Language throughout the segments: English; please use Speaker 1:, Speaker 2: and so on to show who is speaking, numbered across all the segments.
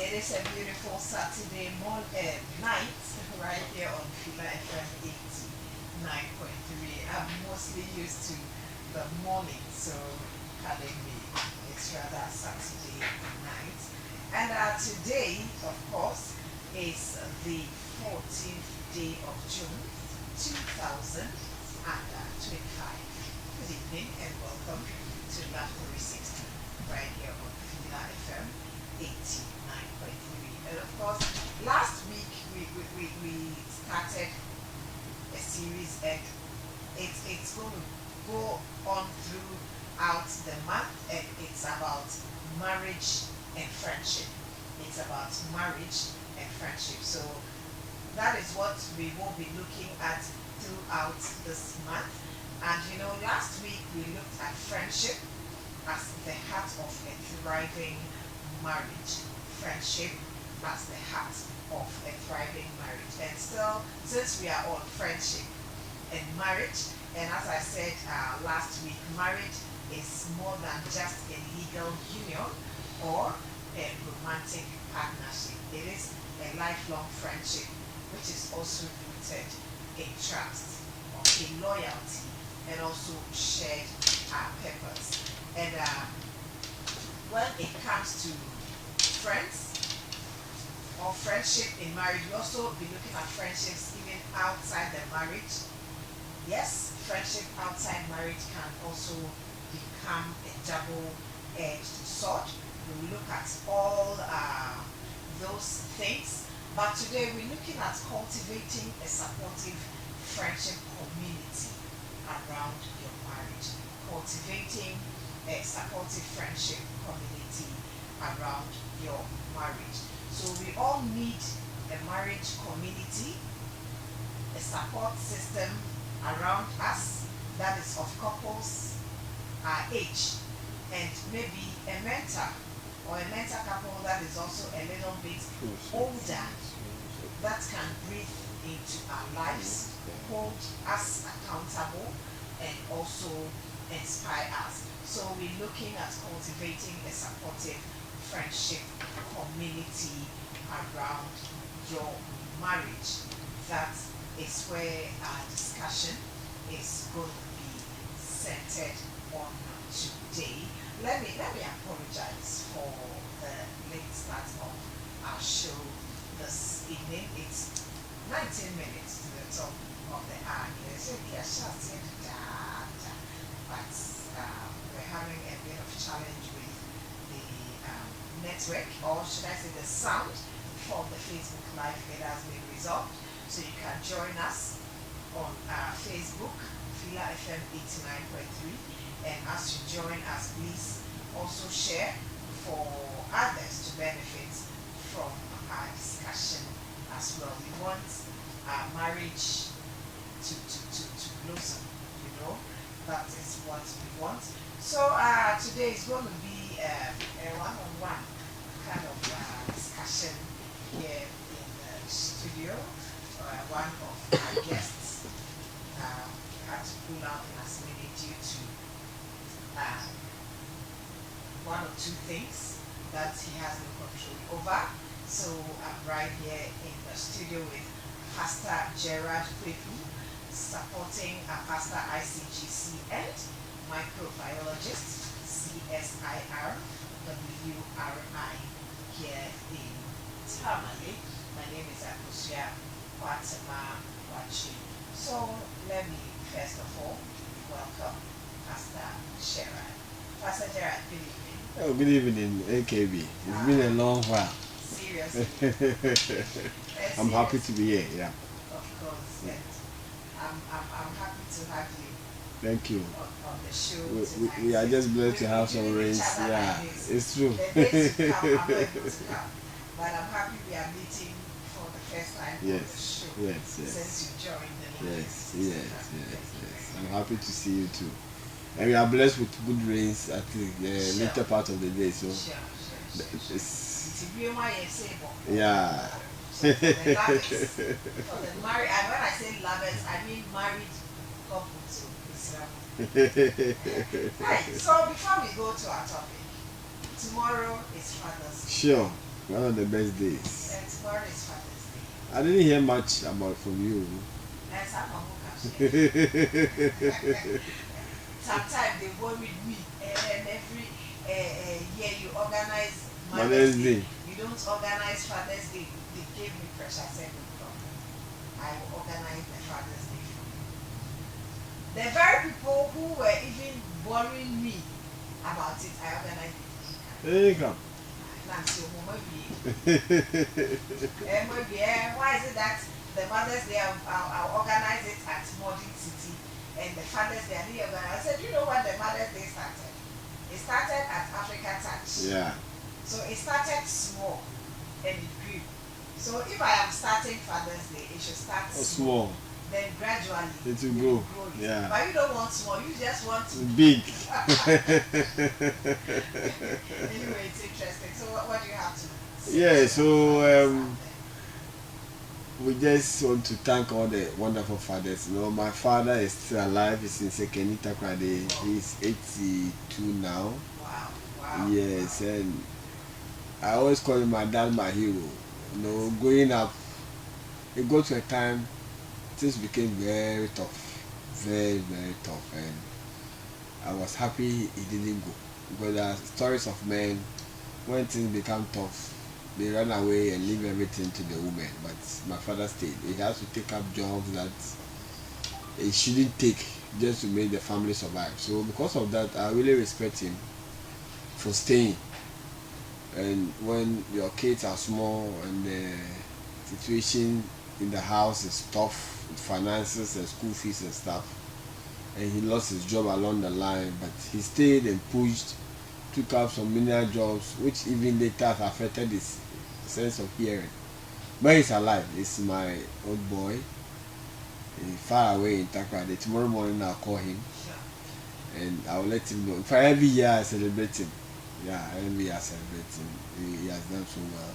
Speaker 1: It is a beautiful Saturday night right here on Fila FM 89.3. I'm mostly used to the morning, so pardon me, it's rather Saturday night. And today, of course, is the 14th day of June 2025. Good evening and welcome to Lab 360 right here on Fila FM 89.3. And of course, last week we started a series, and it's going to go on throughout the month, and it's about marriage and friendship. It's about marriage and friendship. So that is what we will be looking at throughout this month. And you know, last week we looked at friendship as the heart of a thriving marriage. Friendship as the heart of a thriving marriage. And still, since we are on friendship and marriage, and as I said last week, marriage is more than just a legal union or a romantic partnership. It is a lifelong friendship which is also rooted in trust, in loyalty, and also shared purpose. And when it comes to friends or friendship in marriage, we also be looking at friendships even outside the marriage. Yes, friendship outside marriage can also become a double-edged sword. We will look at all those things. But today we're looking at cultivating a supportive friendship community around your marriage. Cultivating a supportive friendship community around your marriage. So we all need a marriage community, a support system around us that is of couples our age, and maybe a mentor or a mentor couple that is also a little bit older, that can breathe into our lives, hold us accountable, and also inspire us. So we're looking at cultivating a supportive friendship community around your marriage. That is where our discussion is going to be centered on today. Let me apologize for the late start of our show this evening. It's 19 minutes to the top of the hour. But we're having a bit of challenge with the network, or should I say the sound from the Facebook Live. It has been resolved, so you can join us on Facebook, Fila FM 89.3, and as you join us, please also share for others to benefit from our discussion as well. We want our marriage to blossom, you know. That is what we want. So today is going to be a one-on-one kind of discussion here in the studio. One of our guests had to pull out last minute due to one or two things that he has no control over. So I'm right here in the studio with Pastor Gerard Kweku, supporting Pastor ICGC and microbiologist CSIR-WRI here in Tamale. My name is Akusia Watama Wachi. So let me first of all welcome Pastor Gerard. Pastor Gerard, good evening.
Speaker 2: Oh, good evening, AKB. It's been a long while.
Speaker 1: Seriously.
Speaker 2: I'm happy to be here, yeah.
Speaker 1: Of course. Yeah. I'm happy to have you.
Speaker 2: Thank you.
Speaker 1: On the show
Speaker 2: we are just blessed to have some rains. Yeah, it's true.
Speaker 1: The days to come, I'm not able to come. But I'm happy we are meeting for the first time on the show.
Speaker 2: Yes.
Speaker 1: Since you joined the
Speaker 2: Yes. I'm happy to see you too. And we are blessed with good rains at the later part of the day. So
Speaker 1: sure.
Speaker 2: Yeah.
Speaker 1: So for the lovers, for the married, and when I say lovers, I mean married couples. Right. So before we go to our topic, tomorrow is Father's Day.
Speaker 2: Sure. One of the best days.
Speaker 1: And tomorrow is Father's Day.
Speaker 2: I didn't hear much about from you.
Speaker 1: And some of sometimes they worry me, and every year you organize Mother's Day. You don't organize Father's Day. They gave me pressure. I said, no problem. I will organize the Father's Day for you. The very people who were even worrying me about it, I organized it.
Speaker 2: Hey, come.
Speaker 1: Why is it that the Mother's Day I'll organize it at Modern City, and the Father's Day I didn't organize? I said, you know what the Mother's Day started? It started at Africa Touch.
Speaker 2: Yeah.
Speaker 1: So it started small and it grew. So if I am starting Father's Day, it should start small. Then gradually
Speaker 2: it will grow. Yeah.
Speaker 1: But you don't want small, you just want
Speaker 2: big.
Speaker 1: Anyway, it's interesting. So what do you have to say?
Speaker 2: Yeah, so we just want to thank all the wonderful fathers. You know, my father is still alive. He's in Sekenita Krade. He's 82 now.
Speaker 1: Wow.
Speaker 2: Yes, and I always call him my dad, my hero. You know, growing up, it got to a time things became very tough, very tough, and I was happy he didn't go, because there are stories of men when things become tough, they run away and leave everything to the women. But my father stayed. He has to take up jobs that he shouldn't take just to make the family survive. So because of that, I really respect him for staying. And when your kids are small and the situation in the house is tough, with finances and school fees and stuff, and he lost his job along the line, but he stayed and pushed, took up some menial jobs, which even later affected his sense of hearing. But he's alive. He's my old boy. He's far away in Takrade. Tomorrow morning I'll call him and I'll let him know. For every year I celebrate him. Yeah, every year I celebrate him. He has done so well.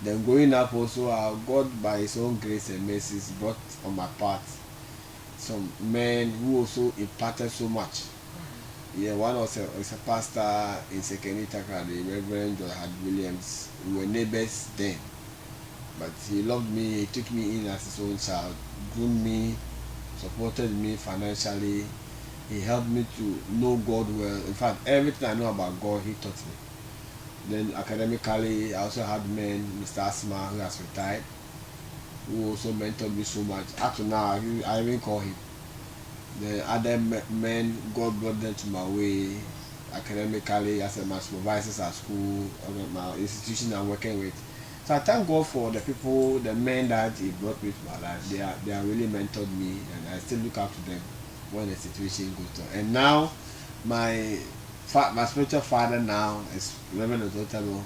Speaker 2: Then growing up also, God by his own grace and mercies brought on my path some men who also imparted so much. Yeah, one was a pastor in Sekenita Krade, Reverend John Williams. We were neighbors then, but he loved me. He took me in as his own child, groomed me, supported me financially. He helped me to know God well. In fact, everything I know about God, he taught me. Then academically, I also had men, Mr. Asma, who has retired, who also mentored me so much. Up to now, I even call him. The other men, God brought them to my way academically, as my supervisors at school, my institution I'm working with. So I thank God for the people, the men that He brought me to my life. They are really mentored me, and I still look up to them when the situation goes on. And now, my spiritual father now is Reverend Ototalo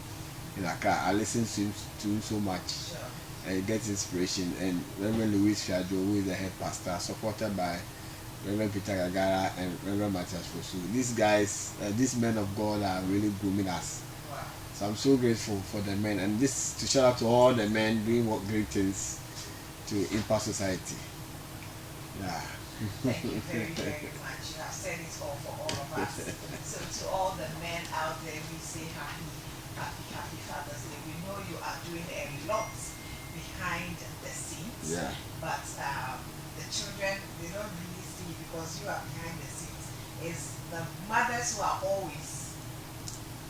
Speaker 2: in Accra. I listen to him so much. And get inspiration. And Reverend Louis Fiajo, who is the head pastor, supported by Reverend Peter Gagara and Reverend Matthias Fosu. These guys, these men of God are really grooming us.
Speaker 1: Wow.
Speaker 2: So I'm so grateful for the men, and this to shout out to all the men doing what great things to impact society. Yeah.
Speaker 1: Thank you very much. You have said it all for all of us. So to all the men out there, we say happy Father's Day. We know you are doing a lot behind the scenes.
Speaker 2: Yeah.
Speaker 1: But the children, they don't really see because you are behind the scenes. It's the mothers who are always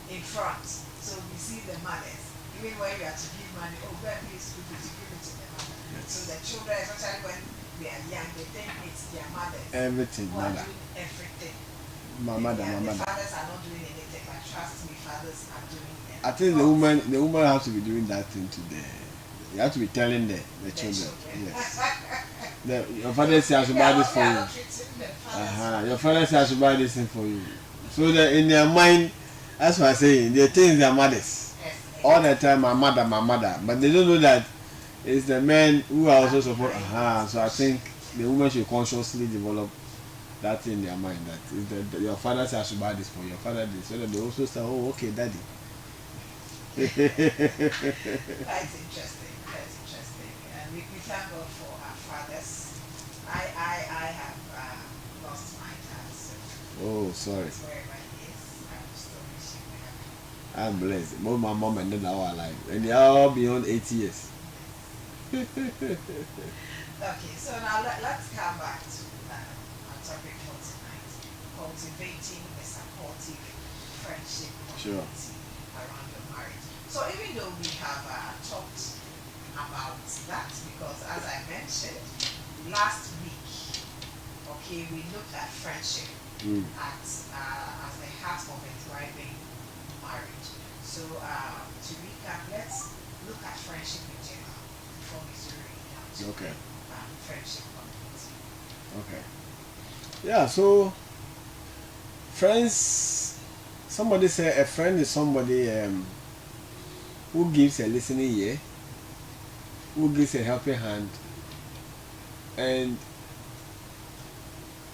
Speaker 1: in front. So we see the mothers. Even when you have to give money, oh, go and pay school fees, you give it to the mother. Yes. So the children, especially when they are young, they think it's their mothers.
Speaker 2: Everything,
Speaker 1: who
Speaker 2: mother.
Speaker 1: are doing everything.
Speaker 2: My mother.
Speaker 1: The fathers are not doing anything, but trust me, fathers are doing everything.
Speaker 2: I think the woman has to be doing that thing today. You have to be telling the children. Yes. Your father says I should buy this for you. Your father says I should buy this thing for you. So that in their mind, that's what I'm saying. They think their mothers.
Speaker 1: Yes.
Speaker 2: All the time, my mother. But they don't know that it's the men who are also support. So I think the woman should consciously develop that in their mind, that is that your father says I should buy this for you. Your father did, so that they also say, oh, okay, daddy.
Speaker 1: That's interesting. And we thank God for our fathers. I have lost my dad, so
Speaker 2: Oh, sorry.
Speaker 1: wherever he is, I will still wish him happy.
Speaker 2: I'm blessed. Both my mom and dad are alive, and they are all beyond 80 years.
Speaker 1: Okay, so now let's come back to our topic for tonight: cultivating a supportive friendship
Speaker 2: Sure.
Speaker 1: community around your marriage. So even though we have talked about that, because as I mentioned last week, okay, we looked at friendship as the heart of a thriving marriage. So to recap, let's look at friendship in general before we zero in down to
Speaker 2: Okay.
Speaker 1: friendship community.
Speaker 2: Okay. Yeah. So friends. Somebody said a friend is somebody who gives a listening ear, who gives a helping hand, and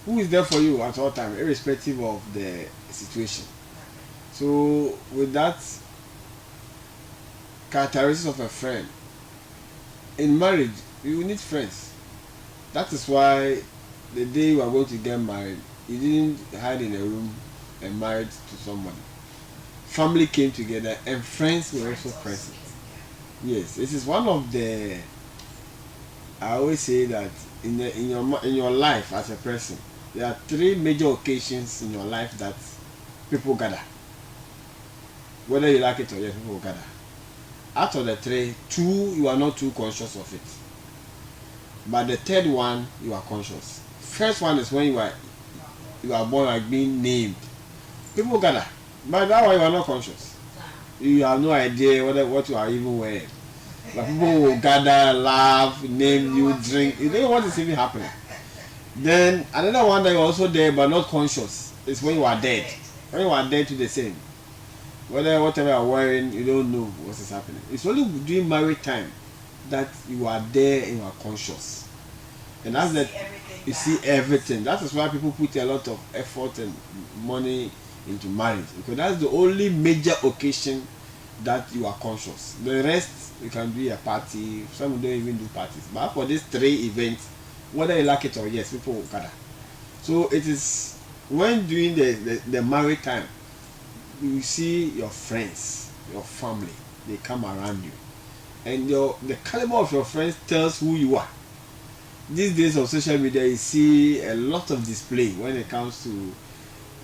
Speaker 2: who is there for you at all times, irrespective of the situation. So, with that characteristics of a friend, in marriage, you need friends. That is why the day you are going to get married, you didn't hide in a room and married to somebody. Family came together and friends were also present. Yes, this is one of the. I always say that in your life as a person, there are three major occasions in your life that people gather. Whether you like it or not, people gather. Out of the three, two you are not too conscious of it, but the third one you are conscious. First one is when you are born, like being named. People gather, but that one you are not conscious. You have no idea what you are even wearing. But people will gather, laugh, name you, drink. You don't know what is even happening. Then another one that you're also there but not conscious is when you are dead. When you are dead to the same. Whatever you are wearing, you don't know what is happening. It's only during marriage time that you are there and you are conscious. And that's that you see everything. That is why people put a lot of effort and money into marriage, because that's the only major occasion that you are conscious. The rest you can do a party. Some don't even do parties. But for these three events, whether you like it or yes, people will gather. So it is when during the married time, you see your friends, your family, they come around you, and the caliber of your friends tells who you are. These days of social media, you see a lot of display when it comes to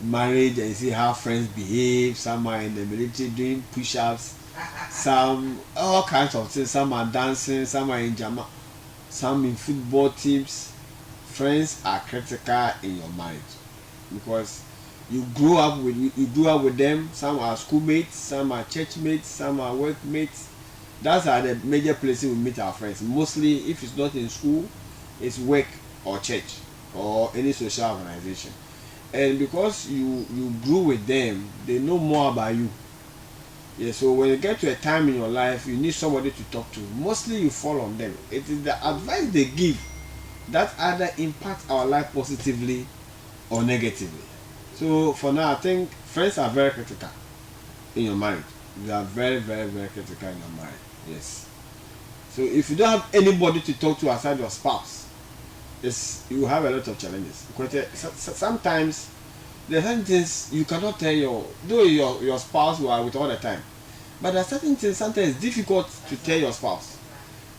Speaker 2: marriage, and you see how friends behave. Some are in the military doing push-ups, some all kinds of things. Some are dancing, some are in jama, some in football teams. Friends are critical in your marriage because you grew up with them. Some are schoolmates, some are churchmates, some are workmates. That's are the major places we meet our friends. Mostly, if it's not in school, it's work or church or any social organization. And because you grew with them, they know more about you. Yeah, so when you get to a time in your life, you need somebody to talk to. Mostly you fall on them. It is the advice they give that either impacts our life positively or negatively. So for now, I think friends are very critical in your marriage. They are very, very, very critical in your marriage. Yes. So if you don't have anybody to talk to aside your spouse, you have a lot of challenges. Because sometimes there are certain things you cannot tell your spouse you are with all the time. But there are certain things sometimes it's difficult to tell your spouse.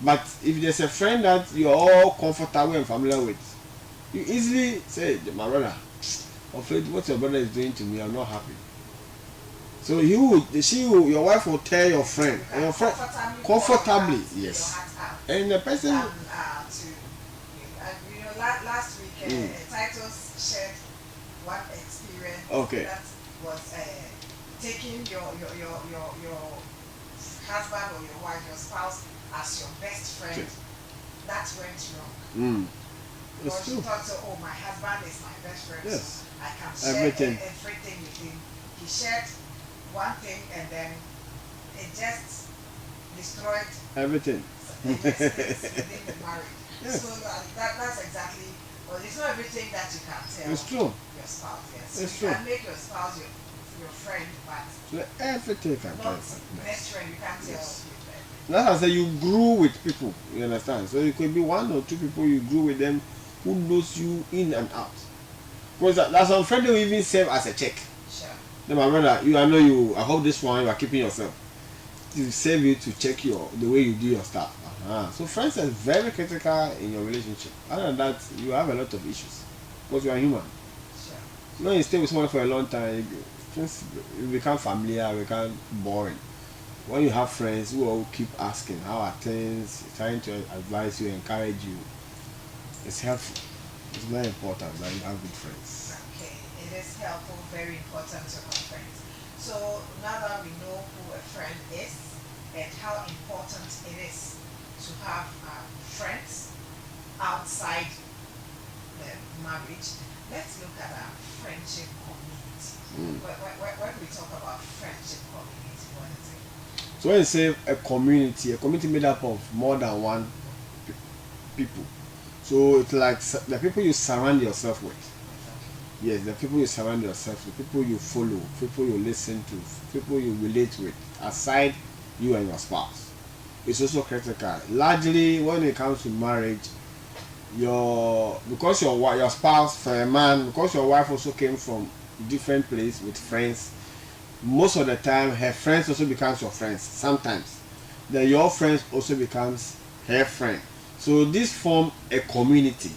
Speaker 2: But if there's a friend that you are all comfortable and familiar with, you easily say, my brother, afraid what your brother is doing to me, I'm not happy. So your wife will tell your friend, and your friend comfortably, yes. And the person.
Speaker 1: Last week, Titus shared one experience that was taking your husband or your wife, your spouse, as your best friend. Okay. That went wrong. Because you thought, oh, my husband is my best friend, yes. So I can share everything with him. He shared one thing and then it just destroyed
Speaker 2: everything.
Speaker 1: Within the marriage. Yes. So that's exactly. Well, it's not everything that you can tell.
Speaker 2: It's true.
Speaker 1: Your spouse, yes.
Speaker 2: It's
Speaker 1: you
Speaker 2: true.
Speaker 1: can make your spouse your friend, but
Speaker 2: so everything can
Speaker 1: not best friend. You can't tell. Yes.
Speaker 2: That's why I say you grew with people. You understand? So it could be one or two people you grew with them who knows you in and out. Because that some friend will even serve as a check.
Speaker 1: Sure.
Speaker 2: Then my brother, I know you. I hope this one you are keeping yourself. To save you to check the way you do your stuff. So friends is very critical in your relationship. Other than that, you have a lot of issues because you are human.
Speaker 1: Sure.
Speaker 2: When you stay with someone for a long time, things you become familiar, become boring. When you have friends who will keep asking how are things, trying to advise you, encourage you, it's helpful. It's very important that you have good friends.
Speaker 1: Okay, it is helpful, very important to have friends. So now that we know who a friend is and how important it is to have friends outside the marriage, let's look at our friendship community.
Speaker 2: Mm.
Speaker 1: When we talk about friendship community, what is it?
Speaker 2: So when you say a community made up of more than one pe- people. So it's like the people you surround yourself with. Yes, the people you surround yourself with, people you follow, people you listen to, people you relate with, aside you and your spouse. It's also critical. Largely, when it comes to marriage, because your spouse for a man, because your wife also came from different place with friends. Most of the time, her friends also becomes your friends. Sometimes, then your friends also becomes her friend. So this form a community.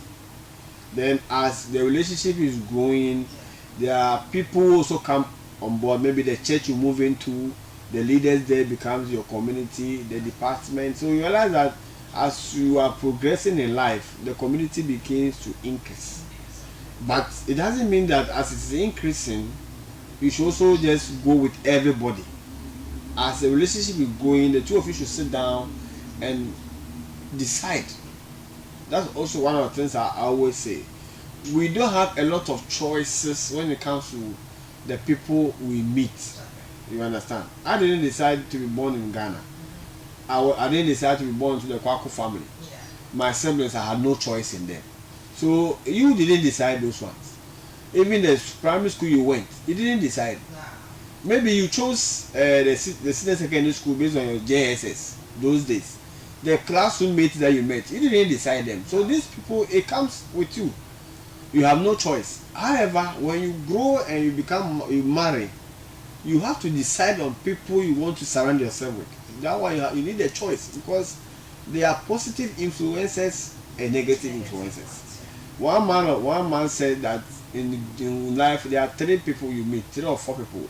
Speaker 2: Then as the relationship is growing, there are people who also come on board. Maybe the church you move into, the leaders there becomes your community, the department. So you realize that as you are progressing in life, the community begins to increase. But it doesn't mean that as it is increasing, you should also just go with everybody. As the relationship is going, the two of you should sit down and decide. That's also one of the things I always say. We don't have a lot of choices when it comes to the people we meet. You understand? I didn't decide to be born in Ghana. I didn't decide to be born to the Kwaku family.
Speaker 1: Yeah.
Speaker 2: My siblings, I had no choice in them. So you didn't decide those ones. Even the primary school you went, you didn't decide.
Speaker 1: Nah.
Speaker 2: Maybe you chose the senior secondary school based on your JSS those days. The classroom mates that you met, you didn't decide them. So these people, it comes with you. You have no choice. However, when you grow and you marry, you have to decide on people you want to surround yourself with. That why you need a choice because there are positive influences and negative influences. One man said that in life there are three people you meet, three or four people.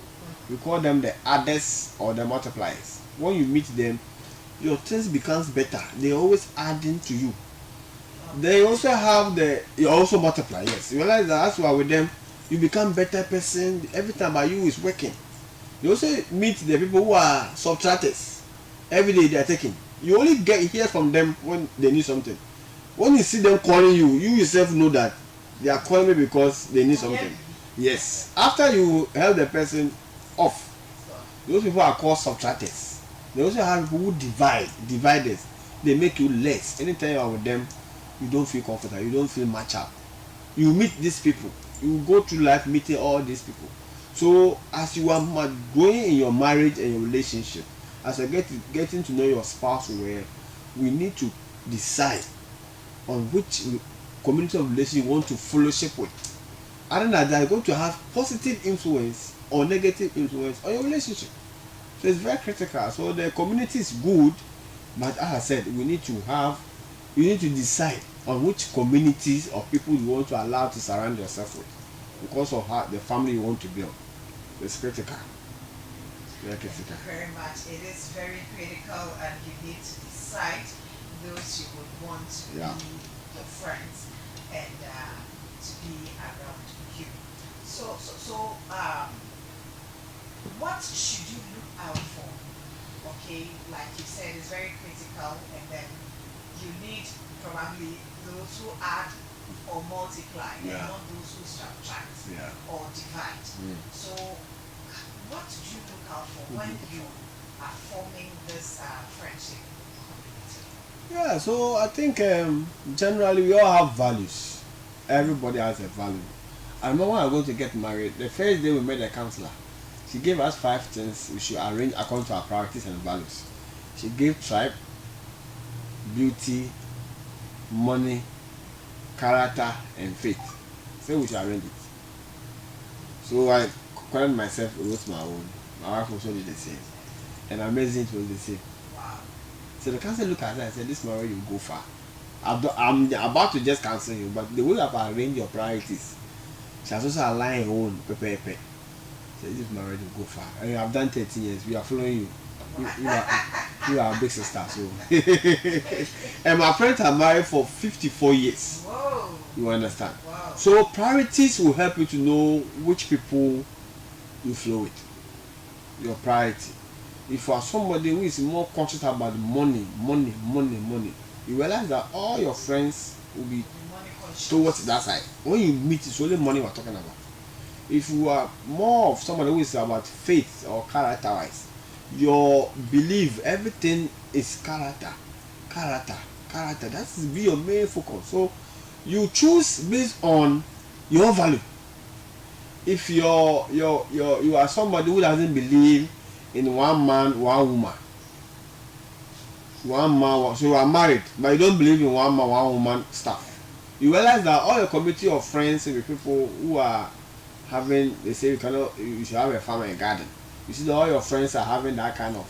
Speaker 2: We call them the adders or the multipliers. When you meet them, your things becomes better. They always adding to you. They also have you also multiply. Yes, you realize that that's why with them you become better person. Every time by you is working. You also meet the people who are subtractors. Every day they are taking. You only hear from them when they need something. When you see them calling you, you yourself know that they are calling me because they need something. Yes. After you help the person off, those people are called subtractors. They also have people who dividers. They make you less. Anytime you are with them, you don't feel comfortable. You don't feel match up. You meet these people. You go through life meeting all these people. So as you are growing in your marriage and your relationship, as you getting to know your spouse well, we need to decide on which community of relationship you want to fellowship with. Other than that, you're going to have positive influence or negative influence on your relationship. So it's very critical. So the community is good, but as I said, you need to decide on which communities of people you want to allow to surround yourself with because of how the family you want to build. It's critical. Very critical.
Speaker 1: Thank you very much. It is very critical, and you need to decide those you would want to be your friends and to be around you. So, what should you look out for? Okay, like you said, it's very critical, and then you need probably those who add or multiply, and not those who subtract or divide. So, what do you look out for when you are forming this friendship community?
Speaker 2: Yeah, so I think generally we all have values. Everybody has a value. I remember when I was going to get married, the first day we met a counselor. She gave us 5 things we should arrange according to our priorities and values. She gave tribe, beauty, money, character, and faith. So we should arrange it. So I according to myself, it was my own. My wife also did the same. And amazing, it was the same.
Speaker 1: Wow.
Speaker 2: So the council looked at her and said, this marriage will go far. I'm about to just cancel you, but the way you have arranged your priorities, she has also aligned her own. So this marriage will go far. And you have done 13 years. We are following you. You are a big sister. So, and my friends are married for 54 years.
Speaker 1: Whoa.
Speaker 2: You understand?
Speaker 1: Wow.
Speaker 2: So priorities will help you to know which people you flow with. Your priority. If you are somebody who is more conscious about money, you realize that all your friends will be towards that side. When you meet, it's only money we're talking about. If you are more of somebody who is about faith or character-wise, your belief, everything is character. That is be your main focus. So you choose based on your value. If you are somebody who doesn't believe in one man, one woman, so you are married, but you don't believe in one man, one woman stuff. You realize that all your community of friends and people who are having, they say you should have a farm and garden. You see that all your friends are having that kind of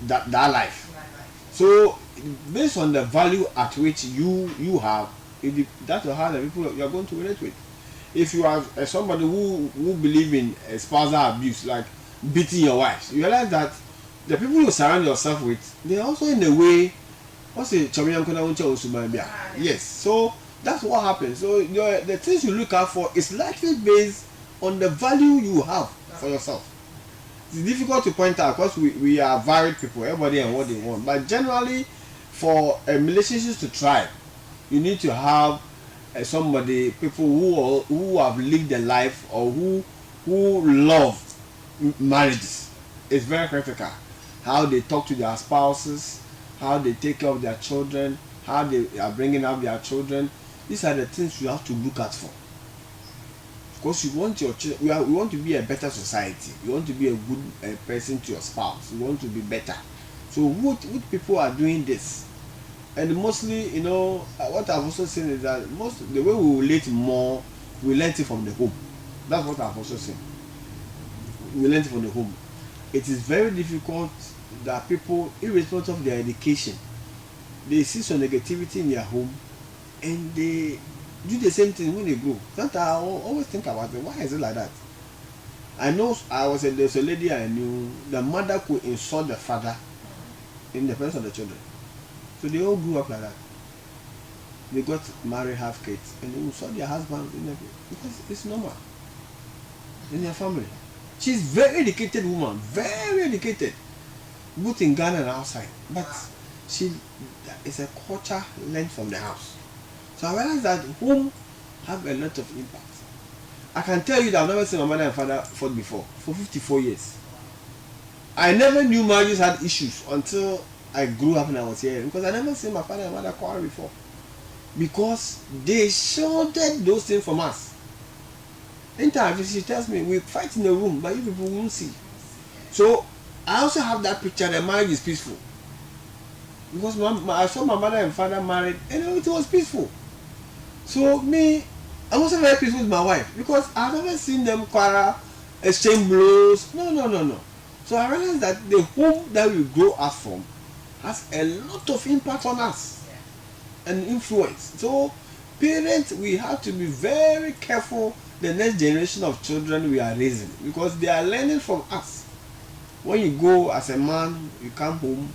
Speaker 2: that life. So based on the value at which you have, that will have the people you are going to relate with. If you are somebody who believe in spousal abuse, like beating your wife, you realize that the people you surround yourself with, they are also in a way, yes. So that's what happens. So the things you look out for is likely based on the value you have for yourself. It's difficult to point out because we are varied people, everybody and what they want. But generally, for a relationship to thrive, you need to have somebody, people who have lived their life or who love marriages. It's very critical. How they talk to their spouses, how they take care of their children, how they are bringing up their children. These are the things you have to look at for. Because you want your children, we want to be a better society. You want to be a good person to your spouse. You want to be better. So what people are doing this, and mostly, what I've also seen is that the way we relate more, we learn it from the home. That's what I've also seen. We learn it from the home. It is very difficult that people, irrespective of their education, they see some negativity in their home, and they do the same thing when they grow. That I always think about it. Why is it like that? I know there's a lady I knew. The mother could insult the father in the presence of the children. So they all grew up like that. They got married, have kids, and they saw their husband because it's normal in their family. She's very educated woman, very educated, both in Ghana and outside. But it's a culture learned from the house. So I realized that home have a lot of impact. I can tell you that I've never seen my mother and father fought before for 54 years. I never knew marriages had issues until I grew up and I was here, because I never seen my father and mother quarrel before, because they shielded those things from us. Anytime she tells me we fight in the room, but you people won't see. So I also have that picture that marriage is peaceful, because I saw my mother and father married and it was peaceful. So I'm also very peaceful with my wife, because I've never seen them quarrel, exchange blows. No. So I realized that the home that we grow up from has a lot of impact on us and influence. So parents, we have to be very careful the next generation of children we are raising, because they are learning from us. When you go as a man, you come home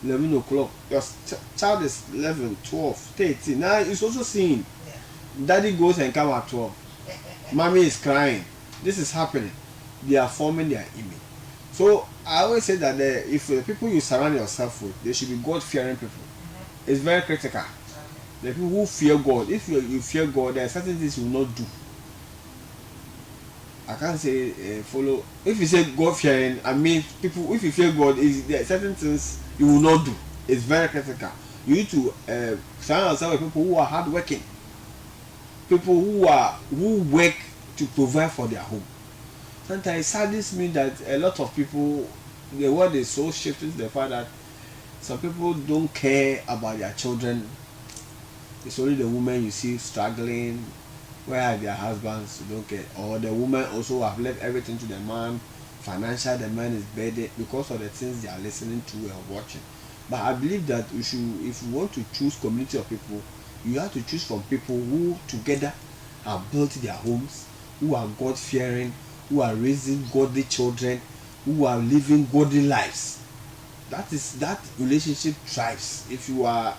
Speaker 2: 11 o'clock, your child is 11, 12, 13. Now it's also seeing daddy goes and come at 12. Mommy is crying. This is happening. They are forming their image. So I always say that if the people you surround yourself with, they should be God-fearing people. It's very critical. The people who fear God, if you fear God, there are certain things you will not do. I can't say follow. If you say God-fearing, I mean people. If you fear God, there are certain things you will not do. It's very critical. You need to surround yourself with people who are hardworking, people who work to provide for their home. Sometimes it saddens me that a lot of people, the world is so shifted to the fact that some people don't care about their children. It's only the women you see struggling, where are their husbands who don't care, or the woman also have left everything to the man. Financial, the man is burdened because of the things they are listening to and watching. But I believe that we should, if you want to choose community of people, you have to choose from people who together have built their homes, who are God fearing, who are raising godly children, who are living godly lives. That relationship thrives. If you are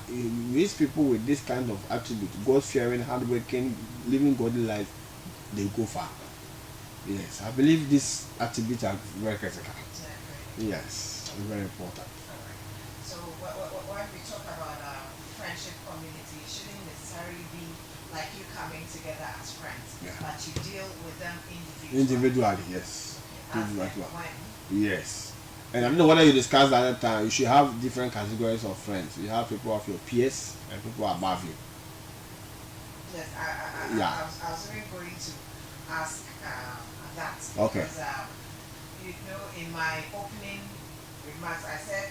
Speaker 2: raise people with this kind of attribute, God fearing, hardworking, living godly lives, they go far. Yes, I believe these attributes are very critical.
Speaker 1: Exactly.
Speaker 2: Yes, very important.
Speaker 1: Alright. So when we talk about friendship community, it shouldn't necessarily be like you coming together as friends,
Speaker 2: Yeah.
Speaker 1: but you deal with them individually.
Speaker 2: Individually, yes.
Speaker 1: As
Speaker 2: Individually.
Speaker 1: and when.
Speaker 2: Yes. And I don't know whether you discussed that at that time. You should have different categories of friends. You have people of your peers and people above you.
Speaker 1: Yes,
Speaker 2: Yeah.
Speaker 1: I was even going to ask that
Speaker 2: Okay.
Speaker 1: because you know, in my opening remarks, I said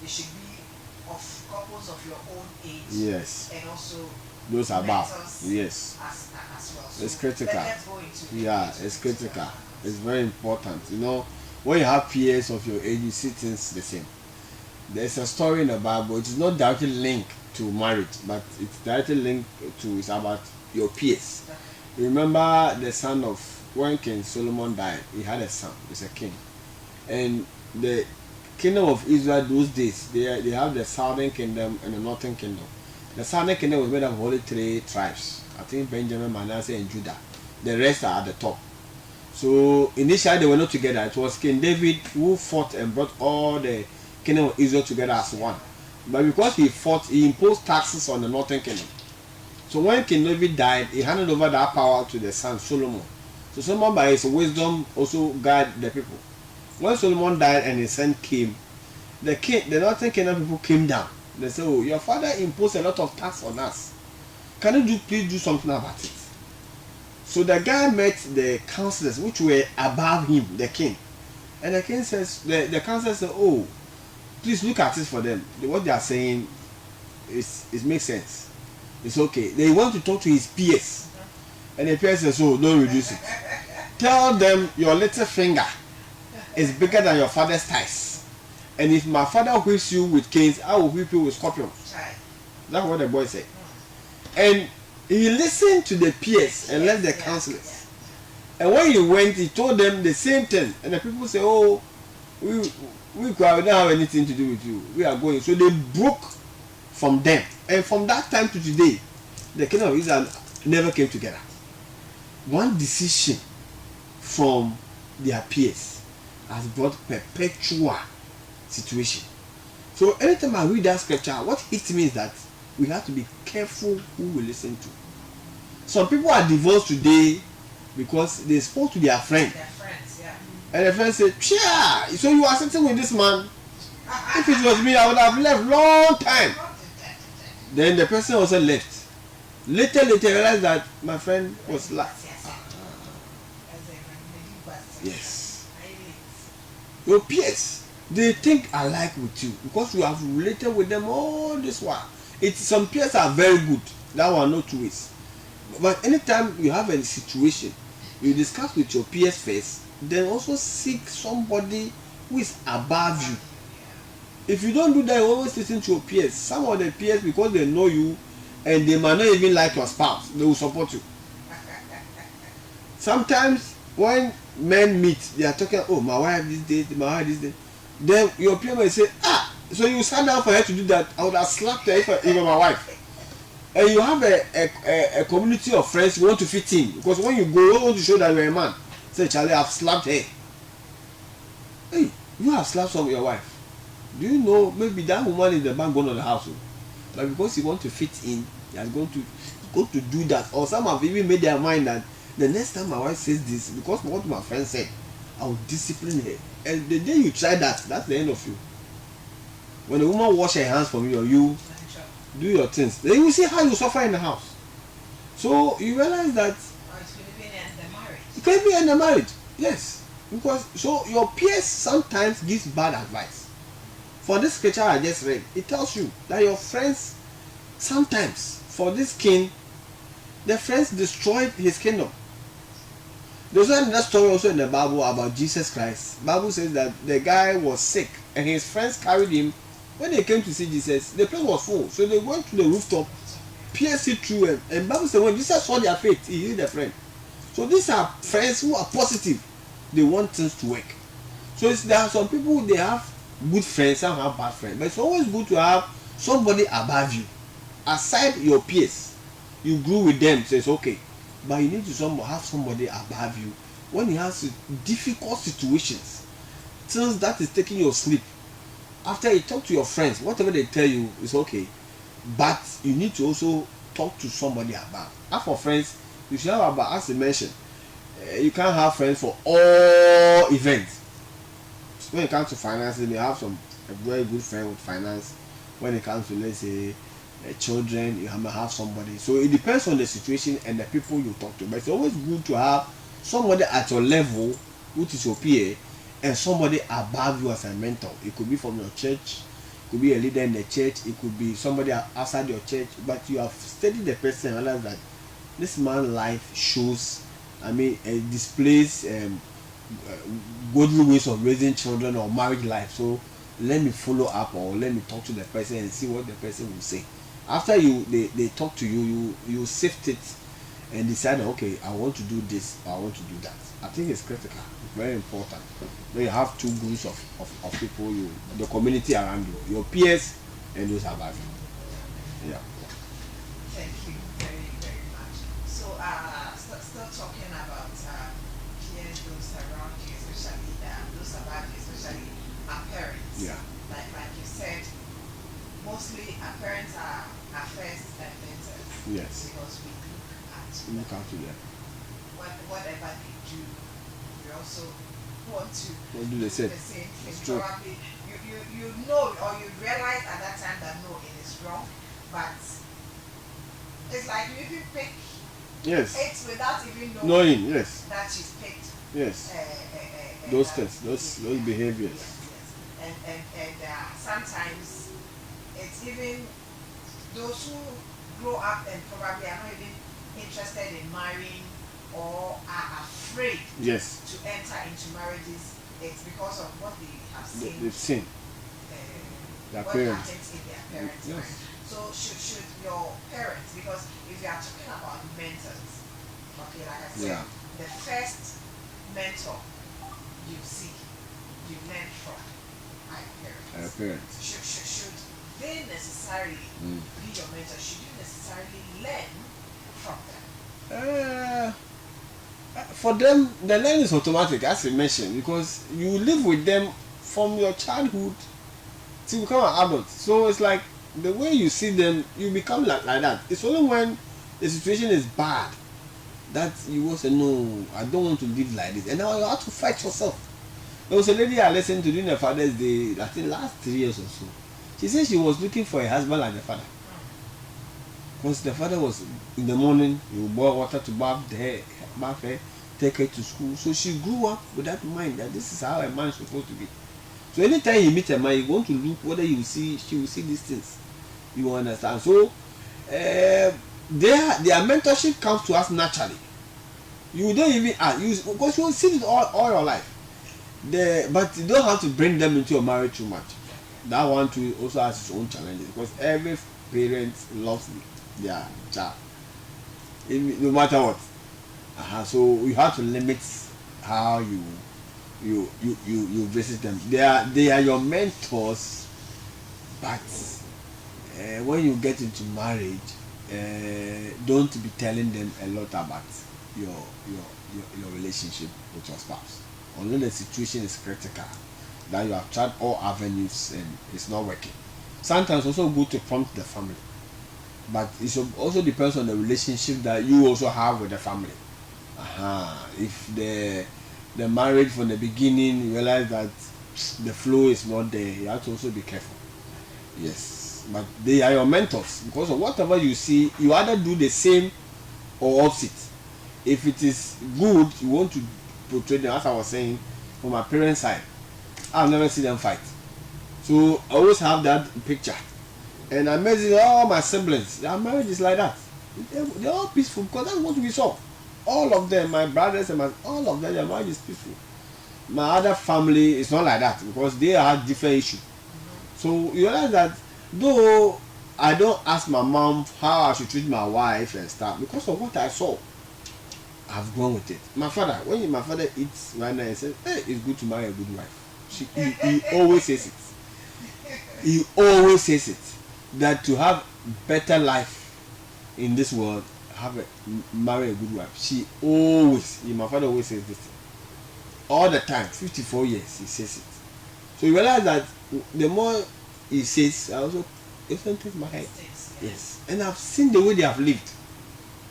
Speaker 1: it should be of couples of your own age.
Speaker 2: Yes.
Speaker 1: And also
Speaker 2: Those above.
Speaker 1: mentors
Speaker 2: Yes.
Speaker 1: as well. So
Speaker 2: It's critical.
Speaker 1: let's go into
Speaker 2: Yeah, it's critical. It's very important. You know, when you have peers of your age, you see things the same. There's a story in the Bible. It is not directly linked to marriage, but it's directly linked to, it's about your peers. You remember the son of, when King Solomon died, he had a son. He's a king, and the kingdom of Israel those days, they have the southern kingdom and the northern kingdom. The southern kingdom was made up of only 3 tribes. I think Benjamin, Manasseh, and Judah. The rest are at the top. So initially they were not together. It was King David who fought and brought all the kingdom of Israel together as one. But because he fought, he imposed taxes on the northern kingdom. So when King David died, he handed over that power to the son Solomon. So Solomon, by his wisdom, also guided the people. When Solomon died and his son came, the northern kingdom people came down. They said, "Oh, your father imposed a lot of tax on us. Can you please do something about it?" So the guy met the counselors which were above him, the king. And the king says, the counselor said, "Oh, please look at it for them. What they are saying it makes sense. It's okay." They want to talk to his peers. And the peers says, "Oh, don't reduce it. Tell them your little finger is bigger than your father's thighs. And if my father whips you with canes, I will whip you with scorpions." That's what the boy said. And he listened to the peers and left the counselors. And when he went, he told them the same thing. And the people say, "Oh, we don't have anything to do with you. We are going." So they broke from them. And from that time to today, the kingdom of Israel never came together. One decision from their peers has brought perpetual situation. So anytime I read that scripture, what it means that we have to be careful who we listen to. Some people are divorced today because they spoke to their friend.
Speaker 1: Their friends, yeah.
Speaker 2: And the friend said, "Yeah, so you are sitting with this man. If it was me, I would have left long time." Then the person also left. Later realized that my friend was yes. Your peers, they think alike with you because you have related with them all this while. Some peers are very good. That one, no two ways. But anytime you have a situation, you discuss with your peers first, then also seek somebody who is above you. If you don't do that, you always listen to your peers. Some of the peers, because they know you and they might not even like your spouse, they will support you. Sometimes when men meet, they are talking, "Oh, my wife this day, my wife this day." Then your peer may say, "Ah, so you sat down for her to do that? I would have slapped her if I were my wife." And you have a community of friends you want to fit in, because when you go, you want to show that you're a man. Say, "Charlie, I've slapped her." Hey, you have slapped some of your wife. Do you know maybe that woman is the backbone of the household? But because you want to fit in, you are going to do that. Or some have even made their mind that the next time my wife says this, because what my friend said, I will discipline her. And the day you try that, that's the end of you. When a woman wash her hands from you, or you do your things, then you see how you suffer in the house. So you realize that it can be in the marriage. Yes. Because so your peers sometimes gives bad advice. For this scripture I just read, it tells you that your friends sometimes, for this king, The friends destroyed his kingdom. There's another story also in the Bible about Jesus Christ. Bible says that the guy was sick and his friends carried him. When they came to see Jesus, the place was full. So they went to the rooftop, pierced it through, and Bible says when Jesus saw their faith, he healed their friend. So these are friends who are positive. They want things to work. So there are some people, they have good friends, some have bad friends. But it's always good to have somebody above you. Aside your peers, you grew with them, so it's okay. But you need to have somebody above you when you have difficult situations, things that is taking your sleep. After you talk to your friends, whatever they tell you is okay, but you need to also talk to somebody above. As for friends, you should have about, as I mentioned, you can't have friends for all events. When it comes to finance, you may have a very good friend with finance. When it comes to, let's say, children, you may have somebody. So it depends on the situation and the people you talk to. But it's always good to have somebody at your level, which is your peer, and somebody above you as a mentor. It could be from your church, it could be a leader in the church, it could be somebody outside your church. But you have studied the person and realized that this man's life shows, displays godly ways of raising children or marriage life. So let me follow up or let me talk to the person and see what the person will say. After they talk to you, you sift it and decide, okay, I want to do this or I want to do that. I think it's critical. It's very important. When you have two groups of people, the community around you, your peers and those above you. Yeah.
Speaker 1: Thank you very, very much. So, still talking about peers, those around you, especially those about you, especially our parents.
Speaker 2: Yeah.
Speaker 1: Like you said, mostly our parents are our first mentors.
Speaker 2: Yes.
Speaker 1: Because we
Speaker 2: Look out to them.
Speaker 1: Whatever they do, we also want to
Speaker 2: do the same.
Speaker 1: thing.
Speaker 2: It's true.
Speaker 1: Probably you know or you realize at that time that no, it is wrong, but it's like you even pick it without even knowing
Speaker 2: yes.
Speaker 1: that you picked
Speaker 2: those things, those behaviors.
Speaker 1: Yes. And sometimes it's even those who grow up and probably are not even interested in marrying or are afraid to enter into marriages. It's because of what they have seen.
Speaker 2: They've seen.
Speaker 1: What
Speaker 2: parents.
Speaker 1: happens in their parents'
Speaker 2: Yes.
Speaker 1: mind. So should your parents, because if you are talking about mentors, okay, like I said, the first mentor you see, you learn from our parents. Should they necessarily be your mentor? Should you necessarily learn from them?
Speaker 2: For them, the learning is automatic, as you mentioned, because you live with them from your childhood to become an adult. So it's like the way you see them, you become like that. It's only when the situation is bad that you will say, no, I don't want to live like this. And now you have to fight yourself. There was a lady I listened to during the Father's Day, I think last 3 years or so. She said she was looking for a husband like the father. Because the father was in the morning, he would boil water to bath her, take her to school. So she grew up with that mind that this is how a man is supposed to be. So anytime you meet a man, you want to look whether she will see these things. You understand? So their mentorship comes to us naturally. You don't even ask, because you will see it all your life. But you don't have to bring them into your marriage too much. That one too also has its own challenges, because every parent loves their child, no matter what. So you have to limit how you visit them. They are your mentors, but when you get into marriage, don't be telling them a lot about your relationship with your spouse, unless the situation is critical, that you have tried all avenues and it's not working. Sometimes also good to prompt the family, but it also depends on the relationship that you also have with the family. If the marriage from the beginning, you realize that the flow is not there, you have to also be careful. Yes, but they are your mentors, because of whatever you see, you either do the same or opposite. If it is good, you want to portray them. As I was saying, from my parents' side, I've never seen them fight, so I always have that picture. And amazing, all my siblings, their marriage is like that. They're all peaceful because that's what we saw. All of them, my brothers and all of them, their marriage is peaceful. My other family is not like that because they have different issues. So you realize that though I don't ask my mom how I should treat my wife and stuff because of what I saw, I've gone with it. My father, when my father eats right now, he says, "Hey, it's good to marry a good wife." He always says it. He always says it that to have better life in this world, marry a good wife. My father always says this all the time. 54 years he says it. So you realize that the more he says, I also it enters my head. Yes, and I've seen the way they have lived.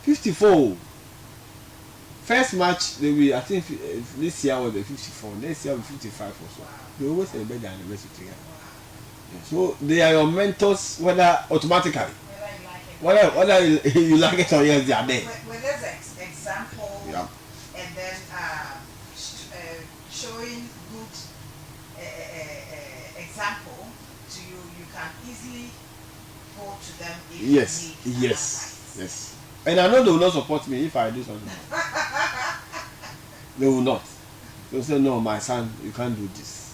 Speaker 2: 54. First match they will, I think this year was the 54. Next year will be 55 or so. They always celebrate their anniversary together. Yeah, so they are your mentors, whether automatically. Whether you like it or yes, they are there.
Speaker 1: When there's an example,
Speaker 2: Yeah.
Speaker 1: and then showing good example to you, you can easily go to them if
Speaker 2: Yes,
Speaker 1: you need
Speaker 2: yes, yes. And I know they will not support me if I do something. They will not. They'll say, "No, my son, you can't do this."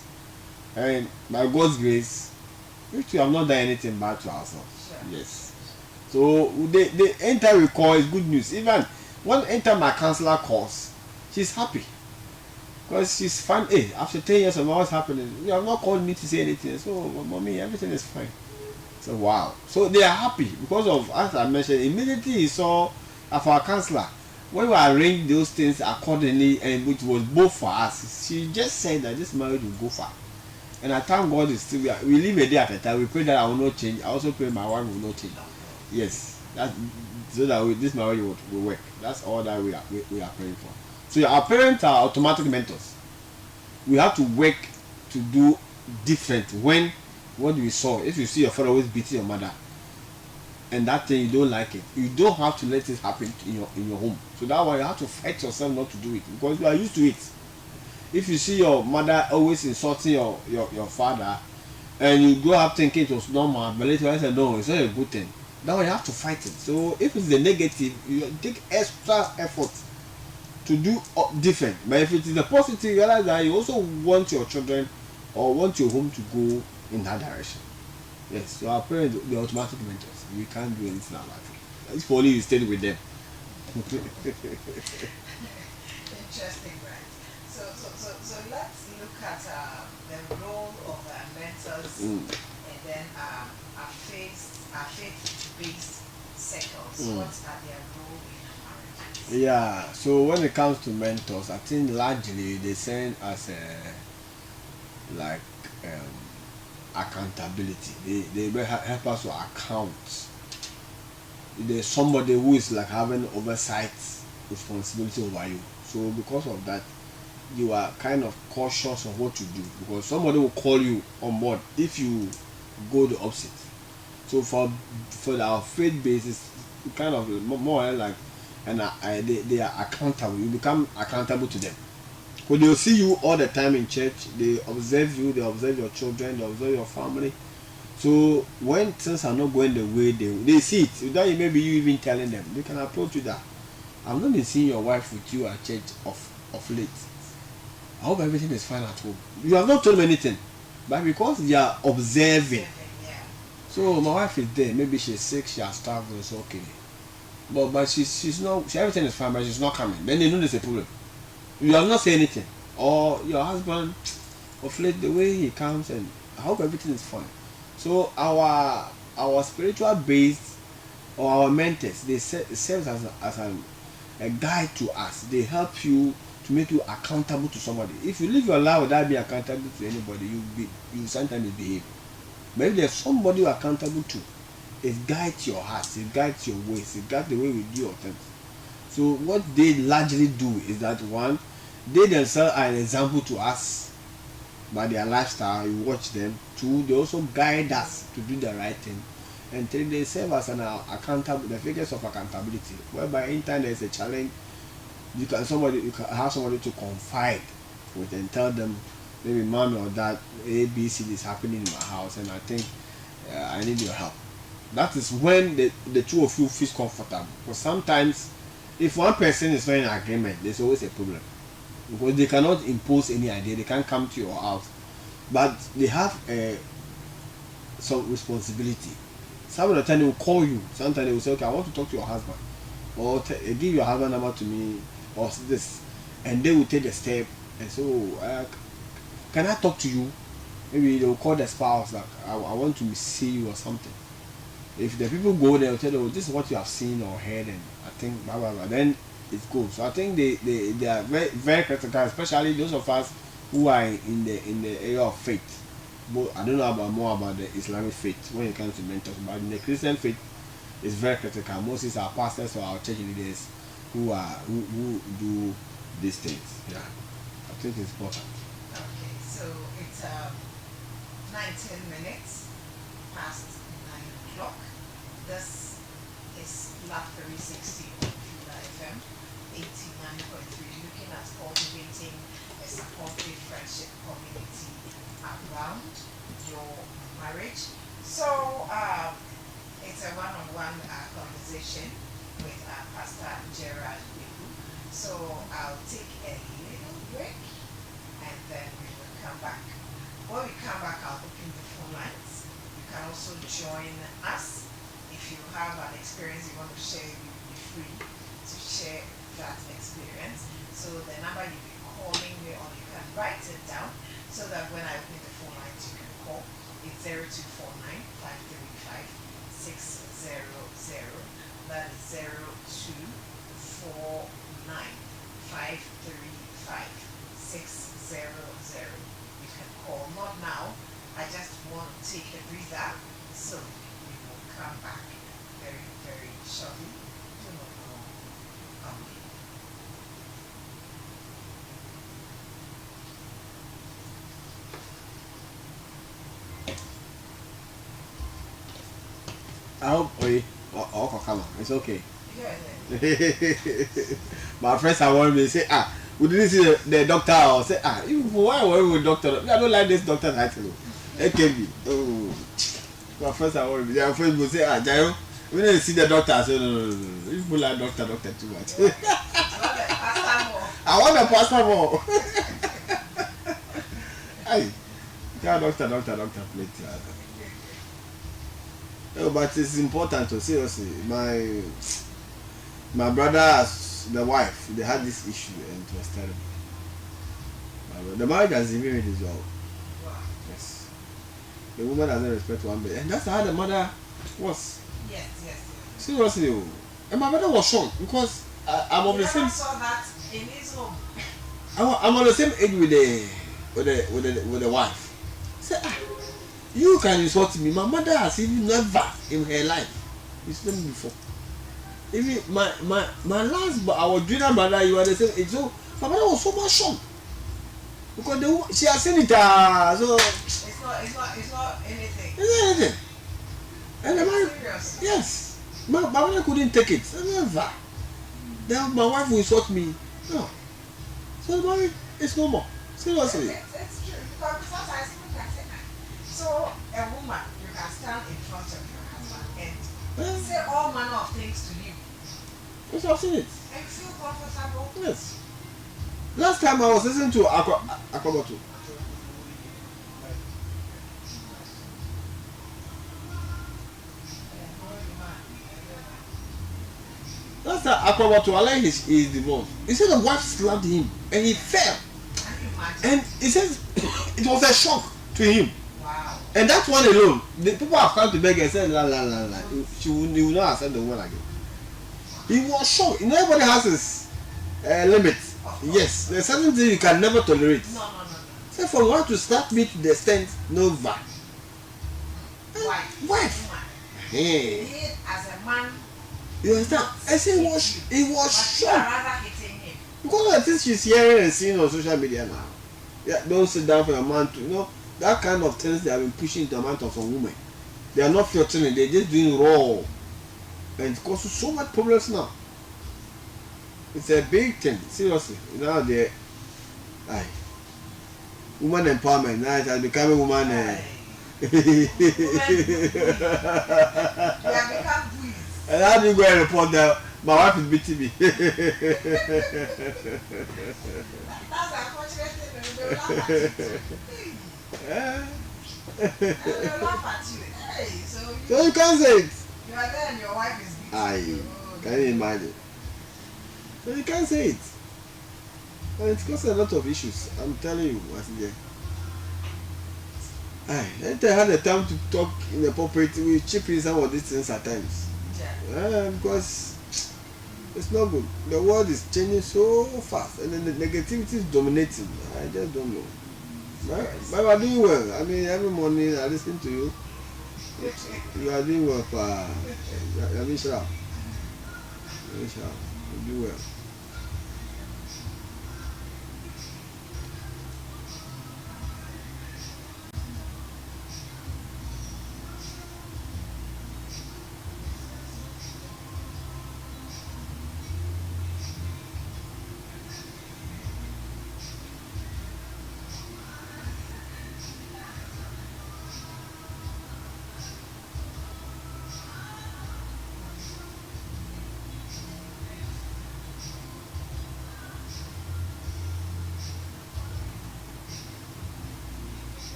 Speaker 2: And by God's grace, we have not done anything bad to ourselves.
Speaker 1: Sure.
Speaker 2: Yes. So the anytime we call is good news. Even anytime my counselor calls, she's happy because she's fine. Hey, after 10 years of what's happening, you have not called me to say anything. So, mommy, everything is fine. So wow. So they are happy because of, as I mentioned, immediately he saw of our counselor when we arranged those things accordingly, and which was both for us. She just said that this marriage will go far. And I thank God is still we live a day at a time. We pray that I will not change. I also pray my wife will not change. Yes, that so that this marriage will work. That's all that we are praying for. So our parents are automatic mentors. We have to work to do different when what we saw. If you see your father always beating your mother, and that thing you don't like it, you don't have to let it happen in your home. So that way you have to fight yourself not to do it because you are used to it. If you see your mother always insulting your father, and you grow up thinking it was normal, but later I said no, it's not a good thing. Now you have to fight it. So if it's the negative, you take extra effort to do different. But if it is the positive, you realize that you also want your children or want your home to go in that direction. Yes, so our parents, the automatic mentors. We can't do anything about it. If only you stayed with them.
Speaker 1: Interesting, right? So let's look at the role of mentors and then our faith-based circles. What are their role in marriage?
Speaker 2: Yeah, so when it comes to mentors, I think largely they send us like accountability. They will help us to account. There's somebody who is like having oversight responsibility over you. So because of that, you are kind of cautious of what you do because somebody will call you on board if you go the opposite. So for our faith basis, kind of more like, and they are accountable. You become accountable to them. Because they'll see you all the time in church. They observe you. They observe your children. They observe your family. So when things are not going the way they see it, without maybe you even telling them, they can approach you that I've not been seeing your wife with you at church of late. I hope everything is fine at home. You have not told me anything, but because you are observing. So my wife is there. Maybe she's sick. She has traveled. It's okay. But she's not. Everything is fine, but she's not coming. Then they know there's a problem. You have not said anything, or your husband of late the way he comes, and I hope everything is fine. So our spiritual base or our mentors, they serve as a guide to us. They help you to make you accountable to somebody. If you live your life without being accountable to anybody, you sometimes misbehave. But if there's somebody you're accountable to, it guides your heart, it guides your ways, it guides the way we do your things. So what they largely do is that one, they themselves are an example to us by their lifestyle. You watch them. Two, they also guide us to do the right thing. And three, they serve as an accountable, the figures of accountability. Whereby anytime there is a challenge, you can have somebody to confide with and tell them, maybe mom or dad, ABC is happening in my house, and I think I need your help. That is when the two of you feel comfortable. Because sometimes, if one person is not in agreement, there's always a problem. Because they cannot impose any idea, they can't come to your house, but they have some responsibility. Some of the time they will call you. Sometimes they will say, "Okay, I want to talk to your husband," or give your husband number to me, or this, and they will take the step and say, "Oh, can I talk to you?" Maybe they will call the spouse like, I want to see you or something. If the people go there, they'll tell them, "This is what you have seen or heard," and I think blah blah blah. Then it goes. So I think they are very very critical, especially those of us who are in the area of faith. But I don't know about more about the Islamic faith when it comes to mentors, but in the Christian faith, it's very critical. Mostly our pastors or our church leaders who do these things. Yeah, I think it's important.
Speaker 1: Okay, so it's 19 minutes past 9 o'clock. This is Lab 360 on Fila FM 89.3, looking at cultivating a supportive friendship community around your marriage. So it's a one-on-one conversation with Pastor Gerard Beku. So I'll take a little break and then we will come back. When we come back, I'll open the phone lines. You can also join us. If you have an experience you want to share, you'll be free to share that experience. So the number you'll be calling me on, you can write it down so that when I open the phone lines, you can call. It's 0249 535 600. That is 0249 535 600. You can call. Not now. I just want to take a breather. So we will come back very, very shortly. Do not go away.
Speaker 2: I hope come on. It's okay.
Speaker 1: Yeah.
Speaker 2: My friends are worried me say we didn't see the doctor or say you why are you with doctor? I don't like this doctor title. AKB. Oh, my friends are worried. Their friends will say Jairo, we didn't see the doctor. I say no. You people like doctor too much. I want a pastor more. Hey, tell doctor plenty. Oh, but it's important to seriously. My brother has the wife. They had this issue and it was terrible. The marriage has even resolved.
Speaker 1: Wow.
Speaker 2: Yes. The woman doesn't respect one bit, and that's how the mother was.
Speaker 1: Yes.
Speaker 2: Seriously, and my mother was shocked because I'm of the same.
Speaker 1: Saw that in his home.
Speaker 2: I'm on the same age with the wife. Say, you can insult me. My mother has even never in her life insulted me before. Even my last, our junior brother, you were the same age. So my mother was so much shocked because she has seen it. So
Speaker 1: it's not anything.
Speaker 2: It's not anything. And the man,
Speaker 1: Serious.
Speaker 2: yes, my mother couldn't take it. Never. Then my wife will insult me. No. So the marriage is no more. Seriously.
Speaker 1: It's true because sometimes people can say, so a woman, you can stand in front of your husband and say all manner of things to you.
Speaker 2: Yes, I've seen it.
Speaker 1: And feel comfortable.
Speaker 2: Yes. Last time I was listening to Aquaboto. Last time Aquaboto, I like his divorce. He said the wife slapped him and he fell. And he says it was a shock to him.
Speaker 1: Wow.
Speaker 2: And that one alone, the people have come to beg and said, la. He will not accept the woman again. He was shocked. You know, everybody has his limit. Yes, there's certain things you can never tolerate.
Speaker 1: No.
Speaker 2: So from one to slap me to the extent, no va. Wife. Hey.
Speaker 1: He as a man.
Speaker 2: You understand? I say he was shocked.
Speaker 1: Rather hitting him.
Speaker 2: Because of the things she's hearing and seeing on social media now. Yeah, don't sit down for a man to, that kind of things they have been pushing into the mind of some women. They are not filtering, they're just doing raw. And it causes so much problems now. It's a big thing, seriously. Now woman empowerment, now it has become a woman
Speaker 1: We have become bullies.
Speaker 2: And how do you go and report that my wife is beating me?
Speaker 1: That's unfortunate thing. They will laugh at you too.
Speaker 2: Eh?
Speaker 1: They will laugh at you. Hey, so
Speaker 2: So you can't say it.
Speaker 1: you are there and your wife is beating
Speaker 2: Aye,
Speaker 1: you. Oh,
Speaker 2: can you imagine? So you can't say it. And it causes a lot of issues. I'm telling you, what's there. Aye, anytime I had the time to talk in the pulpit, we chip in some of these things at times.
Speaker 1: yeah.
Speaker 2: Because it's not good. The world is changing so fast, and then the negativity is dominating. I just don't know. But you are doing well. I mean, every morning I listen to you. You are doing well. I mean, sure. You do well.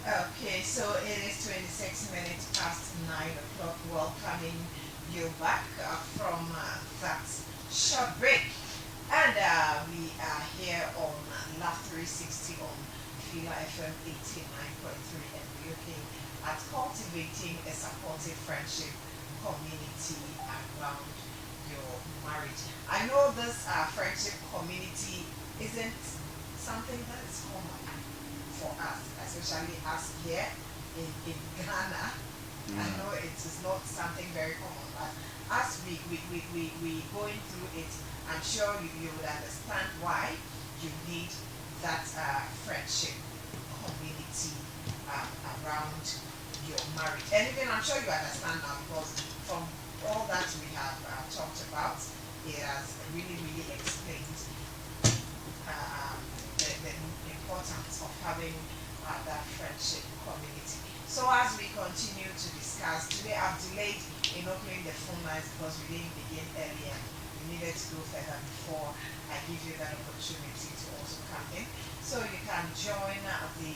Speaker 1: Okay, so it is 26 minutes past 9 o'clock. Welcoming you back from that short break. And we are here on Love 360 on Fila FM 89.3, and we're looking at cultivating a supportive friendship community around your marriage. I know this friendship community isn't something that is common for us, especially us here in Ghana. I know it is not something very common, but as we going through it, I'm sure you will understand why you need that friendship community around your marriage. And even I'm sure you understand now, because from all that we have talked about, it has really explained the importance of having that friendship community. So as we continue to discuss, today I've delayed in opening the phone lines because we didn't begin earlier. We needed to go further before I give you that opportunity to also come in. So you can join the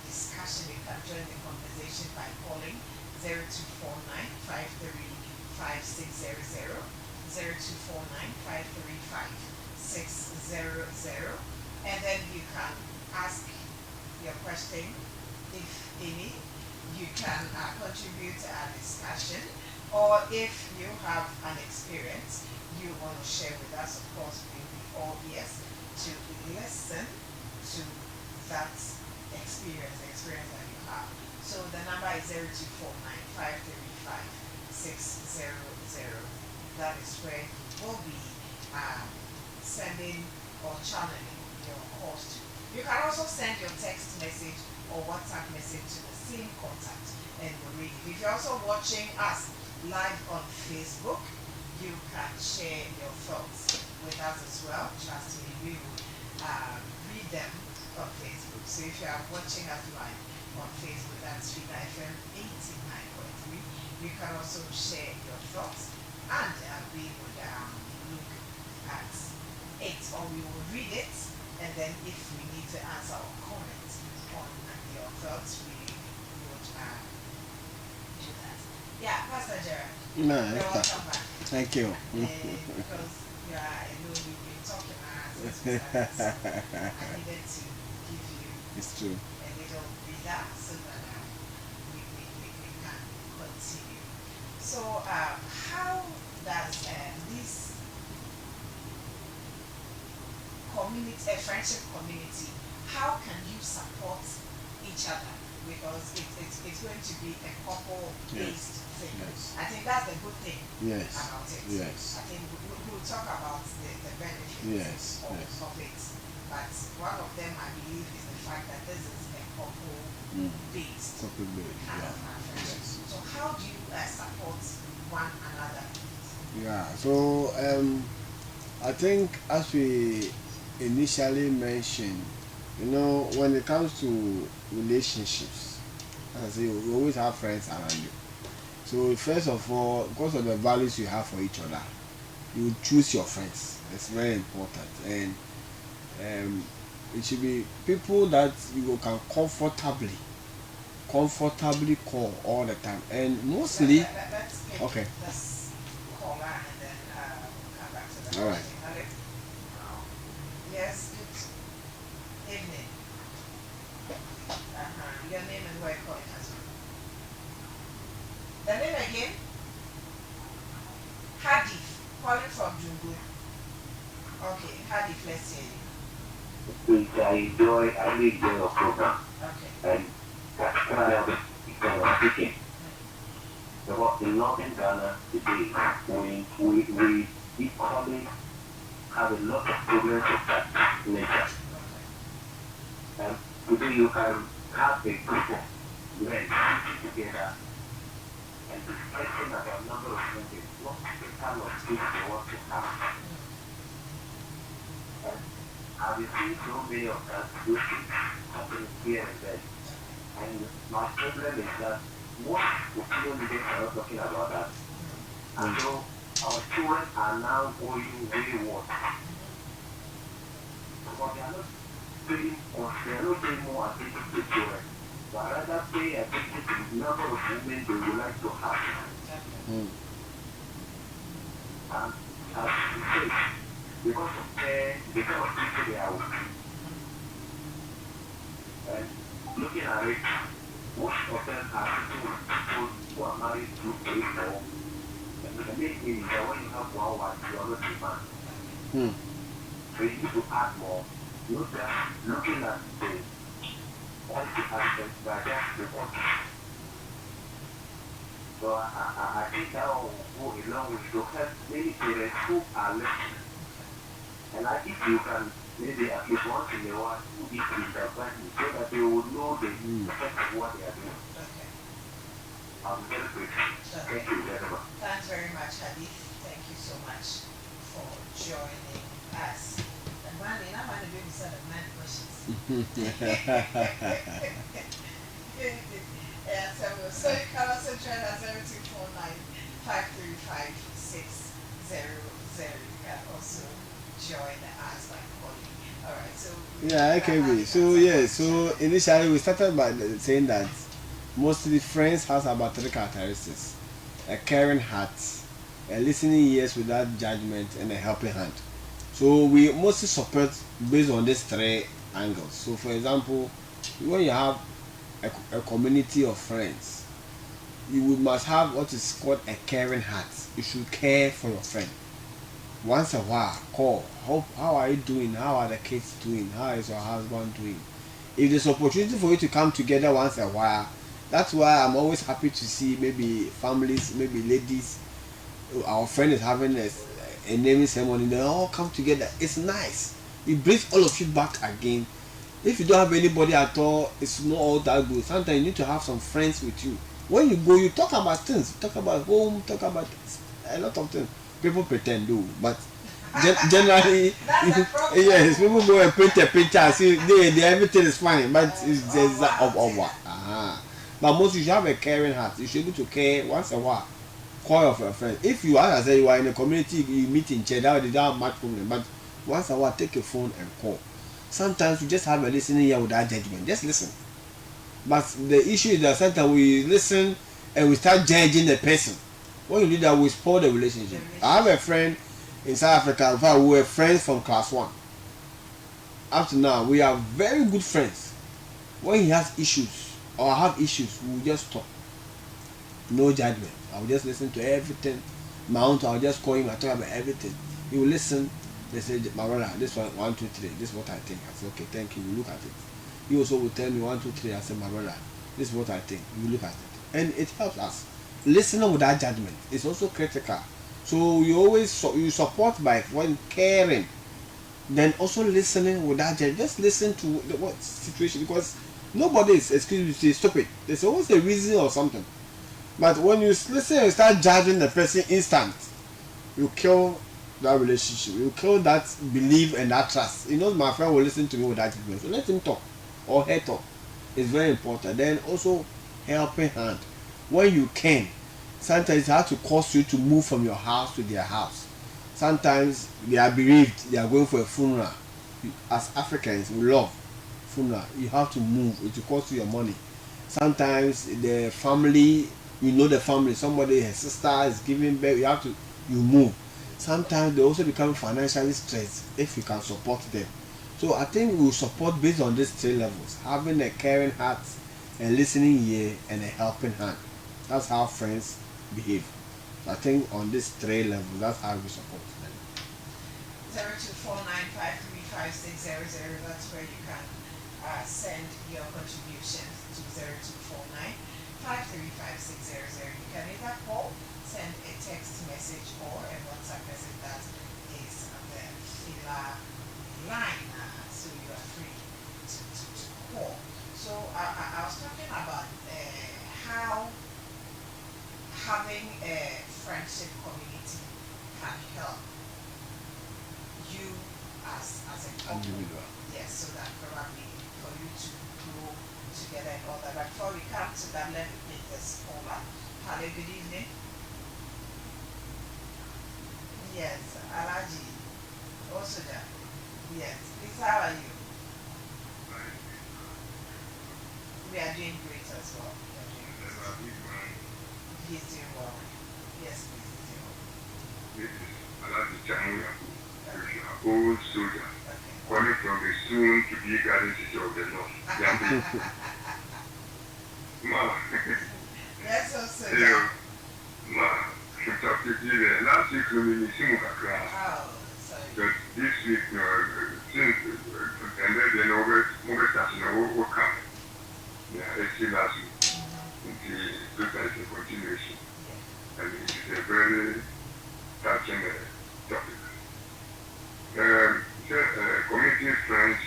Speaker 1: discussion, you can join the conversation by calling 0249-535-600, 0249-535-600, and then you can ask your question, if any. You can contribute to our discussion, or if you have an experience you want to share with us, of course, we'll be all ears to listen to that experience, the experience that you have. So the number is 0249-535-600. That is where you will be sending or channeling your calls to. You can also send your text message or WhatsApp message to the same contact, and we'll read it. If you're also watching us live on Facebook, you can share your thoughts with us as well. Trust me, we will read them on Facebook. So if you are watching us live on Facebook, that's Fina FM 89.3. You can also share your thoughts and we would look at it, or we will read it, and then if we need to answer or comment on your thoughts, we would do that. Yeah, Pastor Gerard,
Speaker 2: No,
Speaker 1: you're welcome back.
Speaker 2: thank you.
Speaker 1: Because I know you've been talking since we started, so I needed to give you
Speaker 2: It's true.
Speaker 1: a little breather so that we can continue. So, how does this community, a friendship community, how can you support each other? Because it's going to be a couple-based thing.
Speaker 2: Yes.
Speaker 1: I think that's the good thing
Speaker 2: Yes.
Speaker 1: about it.
Speaker 2: Yes.
Speaker 1: I think we'll talk about the benefits
Speaker 2: Yes.
Speaker 1: of
Speaker 2: Yes.
Speaker 1: it. But one of them, I believe, is the fact that this is a couple-based
Speaker 2: Something big.
Speaker 1: kind
Speaker 2: Yeah.
Speaker 1: of friendship.
Speaker 2: Yes.
Speaker 1: So how do you support one another?
Speaker 2: Yeah. So I think as we initially mentioned, when it comes to relationships, as I say, we always have friends around you. So first of all, because of the values you have for each other, you choose your friends. It's very important, and it should be people that you can comfortably call all the time, and mostly.
Speaker 1: Let's get
Speaker 2: Okay.
Speaker 1: this caller and then we'll come back to the
Speaker 2: All right.
Speaker 1: question. Hello? Yes, good evening. Your name and where you're calling us from. The name again? Hadith, calling from Jungu. Okay, Hadith, let's hear you.
Speaker 3: I really enjoy your program.
Speaker 1: Okay.
Speaker 3: And that's why I'm speaking. About in Northern Ghana today, we equally have a lot of problems of that nature. And today you can have a group of men sitting together and discussing about a number of things, what the kind of things they want to have. And I've been seeing so many of that those things happening here and there. And my problem is that most opinion leaders are not talking about that. And so our children are now going wayward. Because they are not paying more attention to the children, but rather pay attention to the number of women they would like to have.
Speaker 2: Mm.
Speaker 3: And as you say, because of the kind of people they are with. And looking at it, most of them are people who are married to 3, 4. And the main thing is that when you have one wife, you are not a man.
Speaker 2: Mm.
Speaker 3: So you need to add more. Not just looking at the quality aspect, but just the quantity. So I think that will go a long way to help many parents who are listening. And if you can, maybe at least once in a while, do it with their family so that they will know the effect of what they are doing.
Speaker 1: Okay.
Speaker 3: I'm very grateful. Thank you very much.
Speaker 1: Thanks very much, Hadith. Thank you so much for joining us. And Manny, I'm going to do this set of 9 questions. Yeah, so you can also join us 0249 535 600. You can also join us by calling. Alright, so
Speaker 2: Yeah, okay. So initially we started by saying that mostly friends has about 3 characteristics: a caring heart, a listening ears without judgment, and a helping hand. So we mostly support based on these 3 angles. So for example, when you have a community of friends, you must have what is called a caring heart. You should care for your friend. Once a while, call. How are you doing? How are the kids doing? How is your husband doing? If there's opportunity for you to come together once a while, that's why I'm always happy to see maybe families, maybe ladies. Our friend is having a naming ceremony. They all come together. It's nice. It brings all of you back again. If you don't have anybody at all, it's not all that good. Sometimes you need to have some friends with you. When you go, you talk about things. Talk about home. Talk about a lot of things. People pretend do, but generally, yes, people go and paint a picture and see everything is fine, but it's just of what. But most you should have a caring heart. You should be able to care once a while. call your friend. If you, as I say, you are in a community, you meet in chair, that they don't have much problem. But once a while, take a phone and call. Sometimes you just have a listening ear without judgment. Just listen. But the issue is that sometimes we listen and we start judging the person. When you do that, we spoil the relationship. I have a friend in South Africa. In fact, we were friends from class 1. Up to now, we are very good friends. When he has issues or I have issues, we will just talk. No judgment. I will just listen to everything. My aunt, I will just call him. I talk about everything. He will listen. They say, my brother, this one, 2, 3. This is what I think. I say, okay, thank you. You look at it. He also will tell me 1, 2, 3. I say, my brother, this is what I think. You look at it, and it helps us. Listening without judgment is also critical. So you always you support by when caring, then also listening without judgment. Just listen to what situation, because nobody is, excuse me, say stupid. There's always a reason or something. But when you listen and start judging the person instant, you kill that relationship. You kill that belief and that trust. You know, my friend will listen to me without judgment. So let him talk or her talk. It's very important. Then also helping hand. When you can, sometimes it has to cost you to move from your house to their house. Sometimes they are bereaved. They are going for a funeral. As Africans, we love funeral. You have to move. It will cost you your money. Sometimes the family, you know the family, somebody, her sister is giving birth, you move. Sometimes they also become financially stressed if you can support them. So I think we will support based on these 3 levels: having a caring heart, a listening ear, and a helping hand. That's how friends behave. I think on these 3 levels, that's how we support them.
Speaker 1: 0249535600. That's where you can send your contributions to 0249535600. You can either call, send a text message, or a WhatsApp message. That is the filler line. So you are free to call. So I was talking about how having a friendship community can help you as a couple.
Speaker 2: Individual.
Speaker 1: Yes, so that probably for you to grow together and all that. But before we come to that, let me make this caller. Hello, good evening. Yes, Alaji. Also there. Yes, please, how are you? We are doing great as well. We are doing great. He's doing well. Yes, please, he's doing well.
Speaker 4: This is Alaji Chamuya, old soldier,
Speaker 1: Okay.
Speaker 4: calling from the soon to be garden city of the north. Yambu. Ma,
Speaker 1: Yes, also.
Speaker 4: ma, talk to you last week we made Simukakra.
Speaker 1: Oh, sorry.
Speaker 4: But this week, since and then over station will come. Yeah, it's still last week. It looks like a continuation.
Speaker 1: Yeah.
Speaker 4: And it is a very touching topic. Community friends,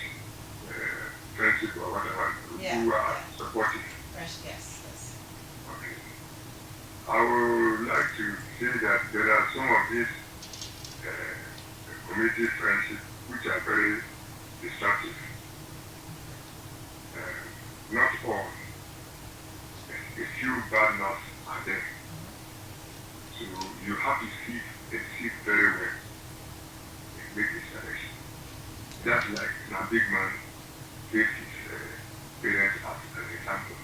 Speaker 4: friendship or whatever,
Speaker 1: Yeah,
Speaker 4: who are
Speaker 1: yeah.
Speaker 4: supportive.
Speaker 1: Fresh, yes, yes.
Speaker 4: Okay. I would like to say that there are some of these community friendships which are very destructive. Not all. A few bad enough are there. So you have to see very well and make this selection. Just like a big man takes his parents as an example.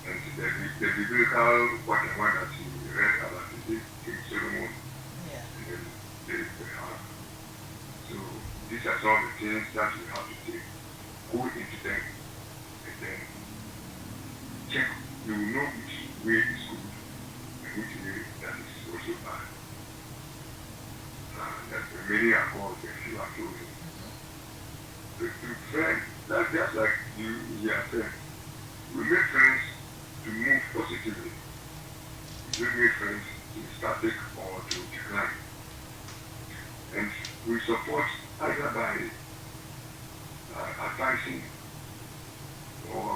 Speaker 4: And the biblical whatever that you read about the King Solomon,
Speaker 1: Yeah.
Speaker 4: and then there is the heart. So these are some of the things that you have to take, go into them, and then check. You will know which way is good and which way that is also bad. That many are called and few are chosen. The friend, that's just like you are saying. We make friends to move positively. We don't make friends to static or to decline. And we support either by advising or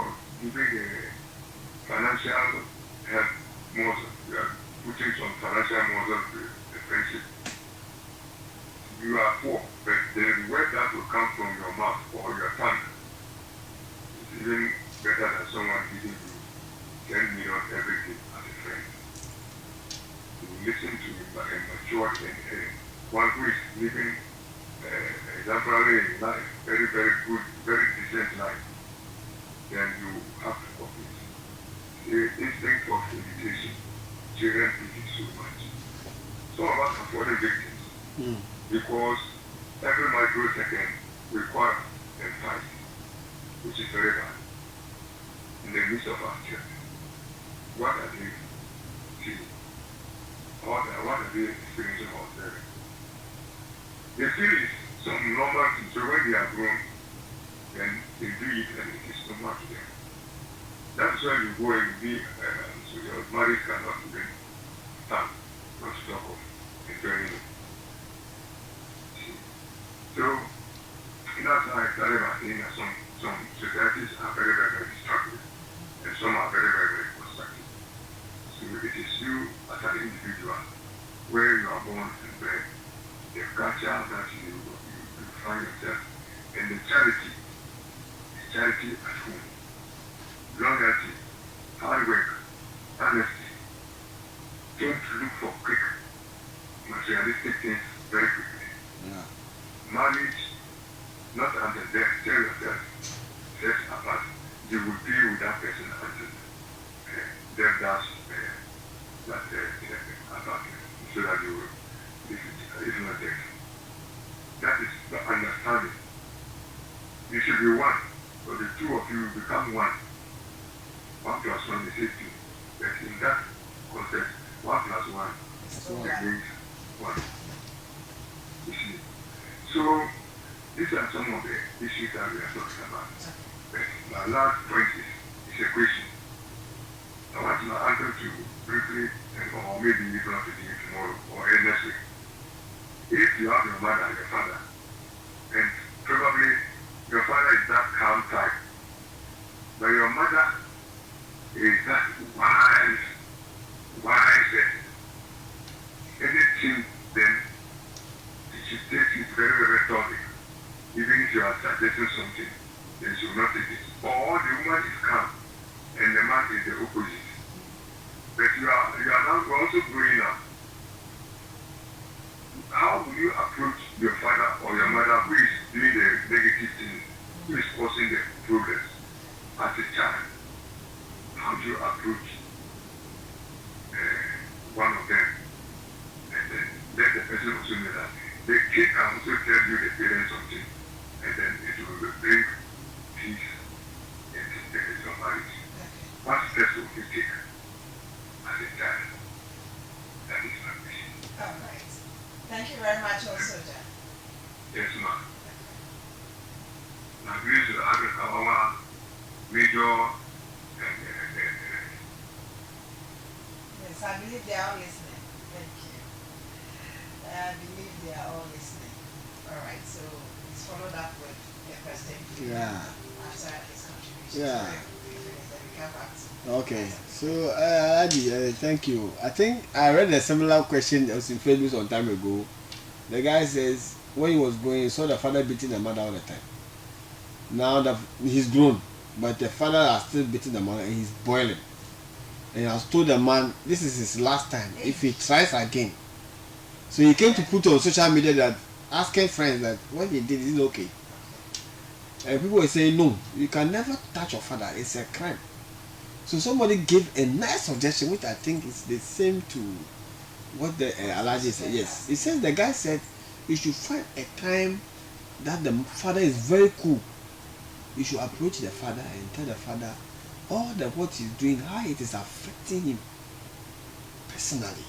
Speaker 4: giving a financial help more. We are putting some financial muscle to the friendship. You are poor, but the word that will come from your mouth or your tongue is even better than someone giving you 10 million every day as a friend. to listen to a matured and one who is living exemplary life, very, very good, very decent life, then you have to copy it. The instinct of imitation, children eat it so much. Some of us are fallen victims because every microsecond requires a fight, which is very bad. In the midst of our children, what are they seeing? What are they experiencing out there? They feel it's some normal thing. So when they are grown, then they do it and it is normal to them. That's why you go and be, so your marriage cannot even stand, not to talk of enjoying it. See? So, that's how I started by saying that some societies are very, very, very destructive and some are very, very, very constructive. So it is you as an individual, where you are born and bred, the culture that you find yourself, and the charity at home, loyalty, hard work, honesty. Don't look for quick, materialistic things very quickly.
Speaker 2: Yeah.
Speaker 4: Marriage, not until death, tell yourself, set apart. You will be with that person until death does apart, so that you will, if not death. That is the understanding. You should be one, but the two of you become one. 1 plus 1 is 2. But in that context, 1 plus 1 means 1. You see. So these are some of the issues that we are talking about. But my last point is a question. I want my uncle to briefly, or maybe even not today, tomorrow, or next week. If you have your mother and your father, and probably your father is that calm type, but your mother is that wise, anything, then she takes it very, very thoroughly. Even if you are suggesting something, then she will not take it. Or the woman is calm, and the man is the opposite. But you are now also growing up. How will you approach your father or your mother who is doing the negative things, who is causing the problems as a child? How do you approach one of them? And then let the person also know that the kid can also tell you the parents something, and then it will bring peace in your marriage. What steps will you take as a child? That is my question.
Speaker 1: All right. Thank you very much also, John.
Speaker 4: Yes, ma'am. Now, this is our major.
Speaker 1: Yes, I believe they are all listening. Thank you. I believe they are all listening. All right, so it's followed up with the president.
Speaker 2: Yeah.
Speaker 1: After his contribution.
Speaker 2: Yeah.
Speaker 1: So we come back to
Speaker 2: Okay. So, Adi, thank you. I think I read a similar question that was in Facebook some time ago. The guy says when he was growing, he saw the father beating the mother all the time. Now that he's grown, but the father is still beating the mother and he's boiling. And he has told the man this is his last time if he tries again. So he came to put on social media that asking friends that what he did is okay. And people were saying no, you can never touch your father, it's a crime. So somebody gave a nice suggestion which I think is the same to what the Alaji said. Yes, he says the guy said you should find a time that the father is very cool. You should approach the father and tell the father all the what he's doing, how it is affecting him personally.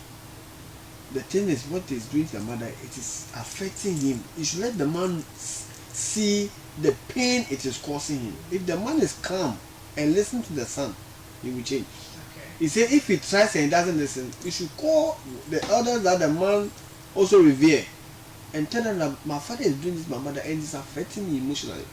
Speaker 2: The thing is what he's doing to the mother, it is affecting him. You should let the man see the pain it is causing him. If the man is calm and listen to the son, he will change.
Speaker 1: okay.
Speaker 2: He said if he tries and he doesn't listen, you should call the elders that the man also revere and tell them that my father is doing this to my mother and it's affecting me emotionally.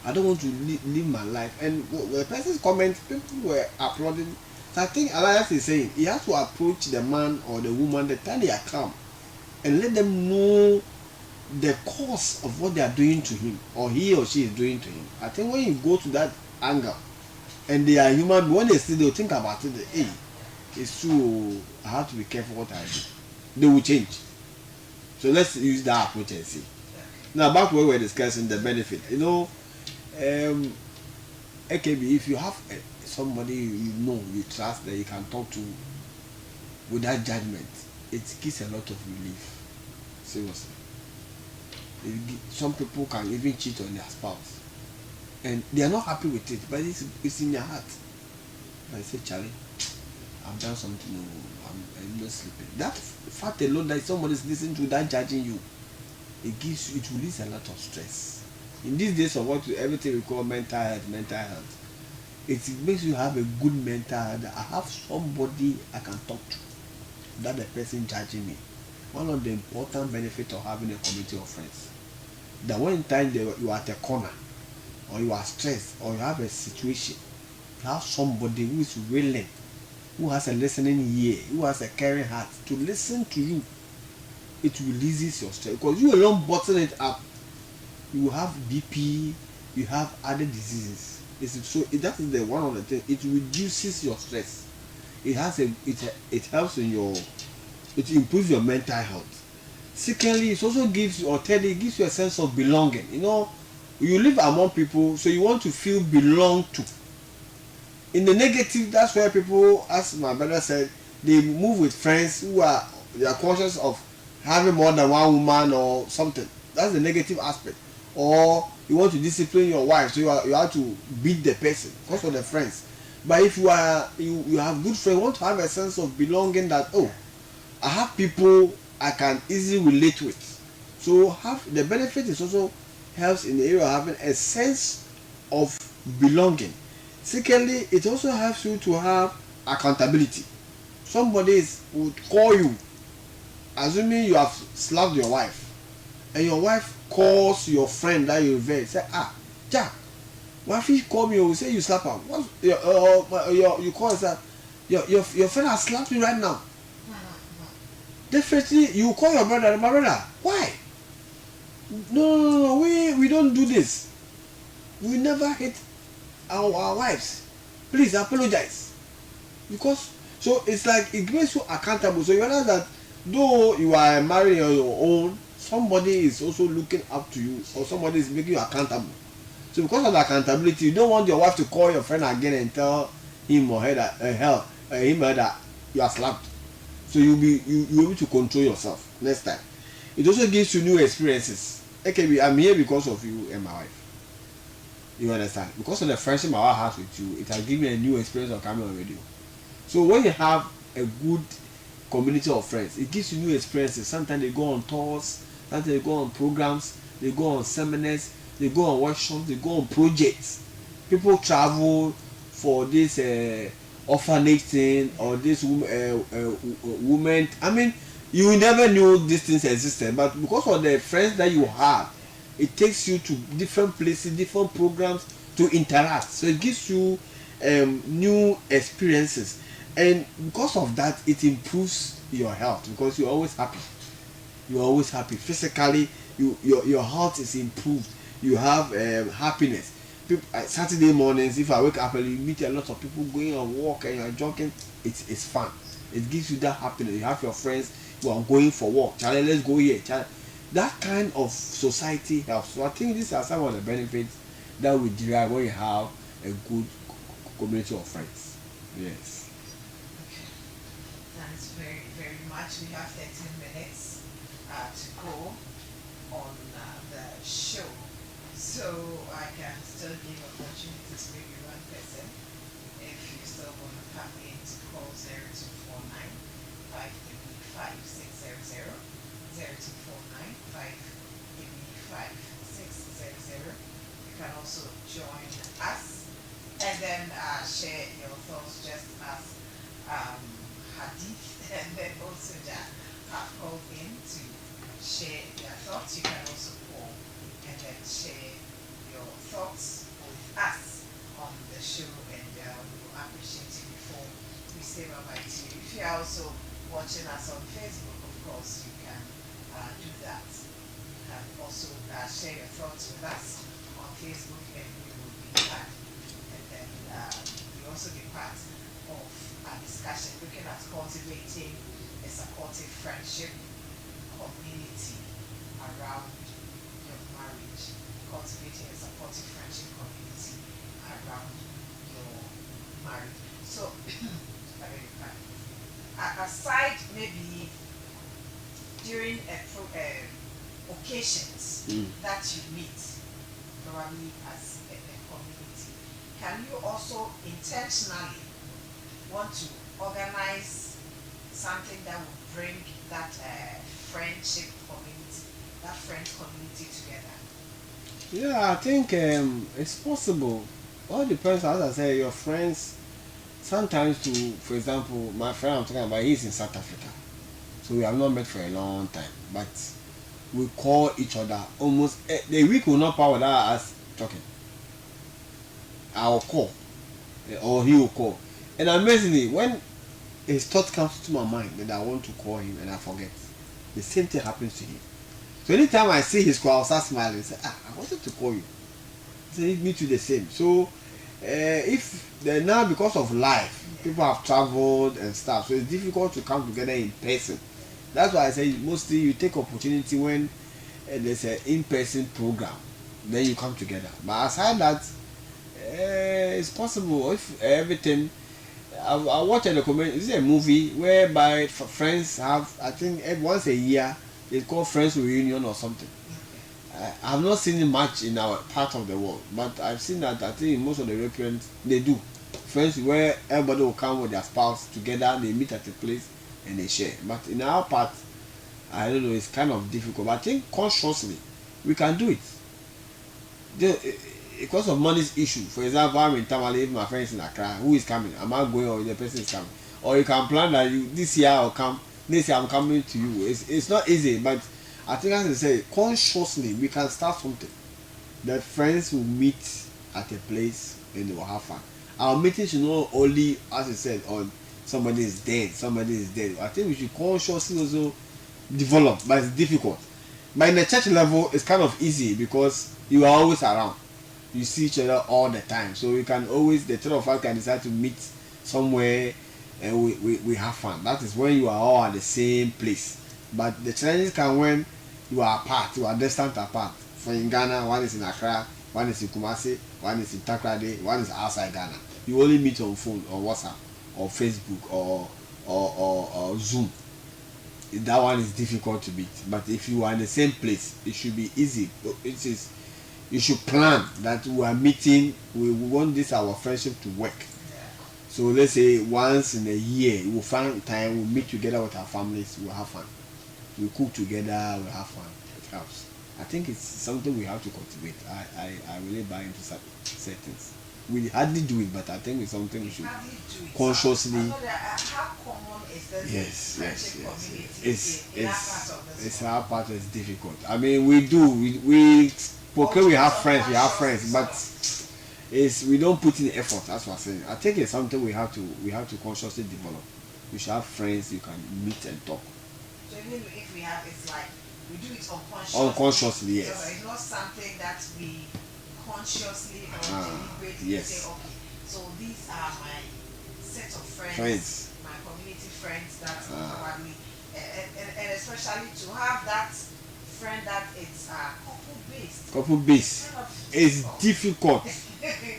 Speaker 2: I don't want to live my life. And the person's comments, people were applauding. So I think Elias is saying he has to approach the man or the woman the time they are calm and let them know the cause of what they are doing to him or he or she is doing to him. I think when you go to that angle and they are human, when they see, they'll think about it. Hey, it's true. I have to be careful what I do. They will change. So let's use that approach and see. Now back where we're discussing the benefit. AKB, if you have somebody you know, you trust, that you can talk to without judgment, it gives a lot of relief. Seriously. Some people can even cheat on their spouse. And they are not happy with it, but it's in their heart. But I say, Charlie, I've done something, I'm not sleeping. That fact alone that somebody is listening to without judging you, it releases a lot of stress. In these days of everything we call mental health, it makes you have a good mental health. I have somebody I can talk to, that the person judging me. One of the important benefits of having a community of friends, that when time you are at a corner, or you are stressed, or you have a situation, you have somebody who is willing, who has a listening ear, who has a caring heart to listen to you. It releases your stress, because you alone bottle it up. You will have BP, you have other diseases. That is the one of the things. It reduces your stress. It helps it improves your mental health. Secondly, it also gives you a sense of belonging. You live among people, so you want to feel belong to. In the negative, that's where people, as my brother said, they move with friends they are conscious of having more than one woman or something. That's the negative aspect. Or you want to discipline your wife, so you have to beat the person because of the friends. But if you have good friends, you want to have a sense of belonging, that I have people I can easily relate with. So the benefit is also helps in the area of having a sense of belonging. Secondly, it also helps you to have accountability. Somebody would call you, assuming you have slapped your wife, and your wife calls your friend that you revere, say, Jack, my fish call me, or say you slap her. You call her, your friend has slapped you right now. Definitely, you call your brother, my brother. Why? No, we don't do this. We never hit our wives. Please apologize. Because so it's like it makes you accountable. So you realize that though you are married on your own, somebody is also looking up to you, or somebody is making you accountable. So because of the accountability, you don't want your wife to call your friend again and tell him or her that you are slapped. So you'll be able to control yourself next time. It also gives you new experiences. Okay, I'm here because of you and my wife. You understand? Because of the friendship my wife has with you, it has given me a new experience of coming on radio. So when you have a good community of friends, it gives you new experiences. Sometimes they go on tours, sometimes they go on programs, they go on seminars, they go on workshops, they go on projects. People travel for this orphanage thing, or this woman. I mean, you never knew these things existed, but because of the friends that you have, it takes you to different places, different programs to interact. So it gives you new experiences, and because of that, it improves your health, because you're always happy. You're always happy physically. Your health is improved. You have happiness. Saturday mornings, if I wake up early, you meet a lot of people going on walk and you're jogging. It's fun. It gives you that happiness. You have your friends who are going for walk. Charlie, let's go here. Charlie. That kind of society helps. So I think these are some of the benefits that we derive when you have a good community of friends. Yes.
Speaker 1: Okay. Thanks very, very much. We have 13 minutes to go on the show. So I can still give opportunity to maybe one person if you still want to come in to call 0249 585 600, 0249 585 600. You can also join us and then share your thoughts, just as Hadith and then also Jack have called in to share their thoughts. You can also call and then share your thoughts with us on the show, and we will appreciate you before we say bye bye to you. If you are also watching us on Facebook, of course, you can do that. You can also share your thoughts with us on Facebook, and we will be back. And then you also be part of our discussion. discussion looking at cultivating a supportive friendship community around your marriage. Cultivating a supportive friendship community around your marriage. So, I mean, aside maybe during occasions that you meet, probably as a community, can you also intentionally want to organize something that will bring that friendship community, that friend community together?
Speaker 2: Yeah, I think it's possible. All depends, as I say, your friends. Sometimes, to, for example, my friend I'm talking about, he's in South Africa, so we have not met for a long time, but we call each other almost the week will not pass without us talking. I'll call, or he will call, and amazingly, when his thought comes to my mind that I want to call him and I forget, the same thing happens to him. So anytime I see his call, I'll start smiling. Say, I wanted to call you. He said, me too, the same. So if now, because of life, people have traveled and stuff, so it's difficult to come together in person. That's why I say mostly you take opportunity when there's an in-person program, then you come together. But aside that, it's possible if everything. I watched a documentary. This is a movie whereby friends have, I think, once a year. It's called Friends Reunion or something. I have not seen it much in our part of the world, but I've seen that I think in most of the Europeans they do friends where everybody will come with their spouse together. They meet at a place and they share. But in our part, I don't know. It's kind of difficult. But I think consciously we can do it. Because of money's issue. For example, I'm in Tamale. If my friend is in Accra, who is coming? Am I going or the person is coming? Or you can plan that this year I'll come. This year I'm coming to you. It's not easy, but I think, as I say, consciously we can start something. That friends will meet at a place and they will have fun. Our meetings should not only, as I said, on somebody is dead, somebody is dead. I think we should consciously also develop, but it's difficult. But in the church level, it's kind of easy because you are always around. You see each other all the time, so we can always, the three of us can decide to meet somewhere and we have fun. That is when you are all at the same place. But the challenges come when you are apart, you are distant apart. For in Ghana, one is in Accra, one is in Kumasi, one is in Takrade, one is outside Ghana. You only meet on phone or WhatsApp or Facebook or Zoom. That one is difficult to beat. But if you are in the same place, it should be easy. It is. You should plan that we are meeting. We want this our friendship to work. So let's say once in a year, we'll find time. We'll meet together with our families. We'll have fun. We cook together. We'll have fun. It helps. I think it's something we have to cultivate. I really buy into settings. We hardly do it, but I think it's something we should consciously.
Speaker 1: How common is this friendship community in our part of this?
Speaker 2: It's our part is difficult. I mean, we do. We okay, we have friends, but we don't put in effort. That's what I'm saying. I think it's something we have to consciously develop. We should have friends you can meet and talk.
Speaker 1: So even if we have, it's like we do it unconsciously.
Speaker 2: Unconsciously, yes.
Speaker 1: So it's not something that we consciously or deliberately say, okay, so these are my set of friends. My community friends that probably, and especially to have that friend that it's couple based.
Speaker 2: It's difficult.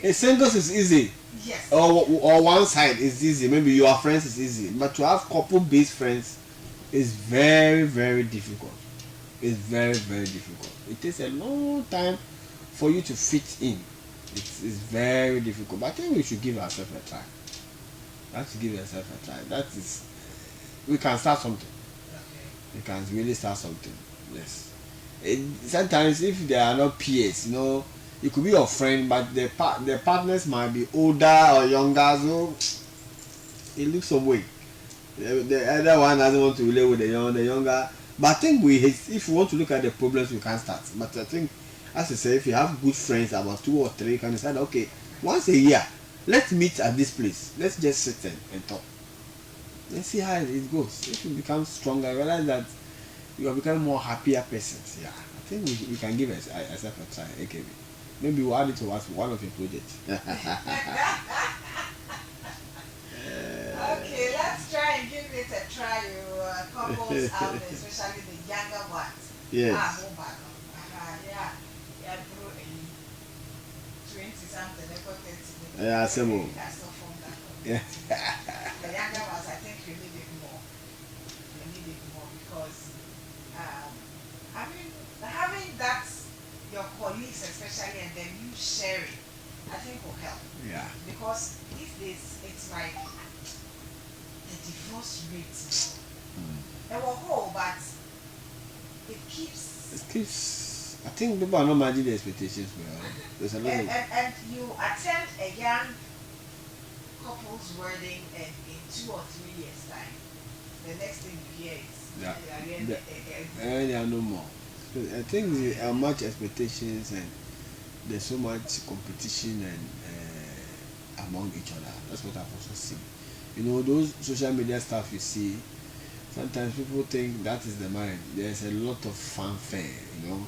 Speaker 2: A singles is easy.
Speaker 1: Yes.
Speaker 2: Or one side is easy. Maybe your friends is easy, but to have couple based friends is very, very difficult. It's very, very difficult. It takes a long time for you to fit in. It's very difficult. But I think we should give ourselves a try. Let's give ourselves a try. That is, we can start something.
Speaker 1: Okay.
Speaker 2: We can really start something. Yes. Sometimes if they are not peers, it could be your friend, but the partners might be older or younger, so it looks some way. The other one doesn't want to relate with the younger. But I think if we want to look at the problems, we can start. But I think, as I say, if you have good friends, about 2 or 3, you can decide, okay, once a year, let's meet at this place. Let's just sit and talk. Let's see how it goes. If you become stronger, realize that you are becoming more happier persons. Yeah, I think we can give ourselves a try. Okay, maybe we'll add it to one of your projects.
Speaker 1: Okay, let's try and give it a try. Couples out there, especially the younger ones.
Speaker 2: Yes.
Speaker 1: Yeah, yeah, through a 20 something, they got 30.
Speaker 2: Yeah, same.
Speaker 1: You can still form that
Speaker 2: Yeah.
Speaker 1: The younger ones, I think you need it more. You need it more because, I mean, having that, your colleagues especially, and then you sharing, I think will help.
Speaker 2: Yeah.
Speaker 1: Because these days, it's like the divorce rate, they were whole, but it keeps.
Speaker 2: I think people are not managing the expectations well. There's a lot
Speaker 1: and you attend a young couple's wedding, and in 2 or 3 years' time, the next thing you hear is
Speaker 2: there are no more. So I think there are much expectations and there's so much competition and among each other. That's what I've also seen. You know, those social media stuff you see, sometimes people think that is the marriage. There's a lot of fanfare, you know.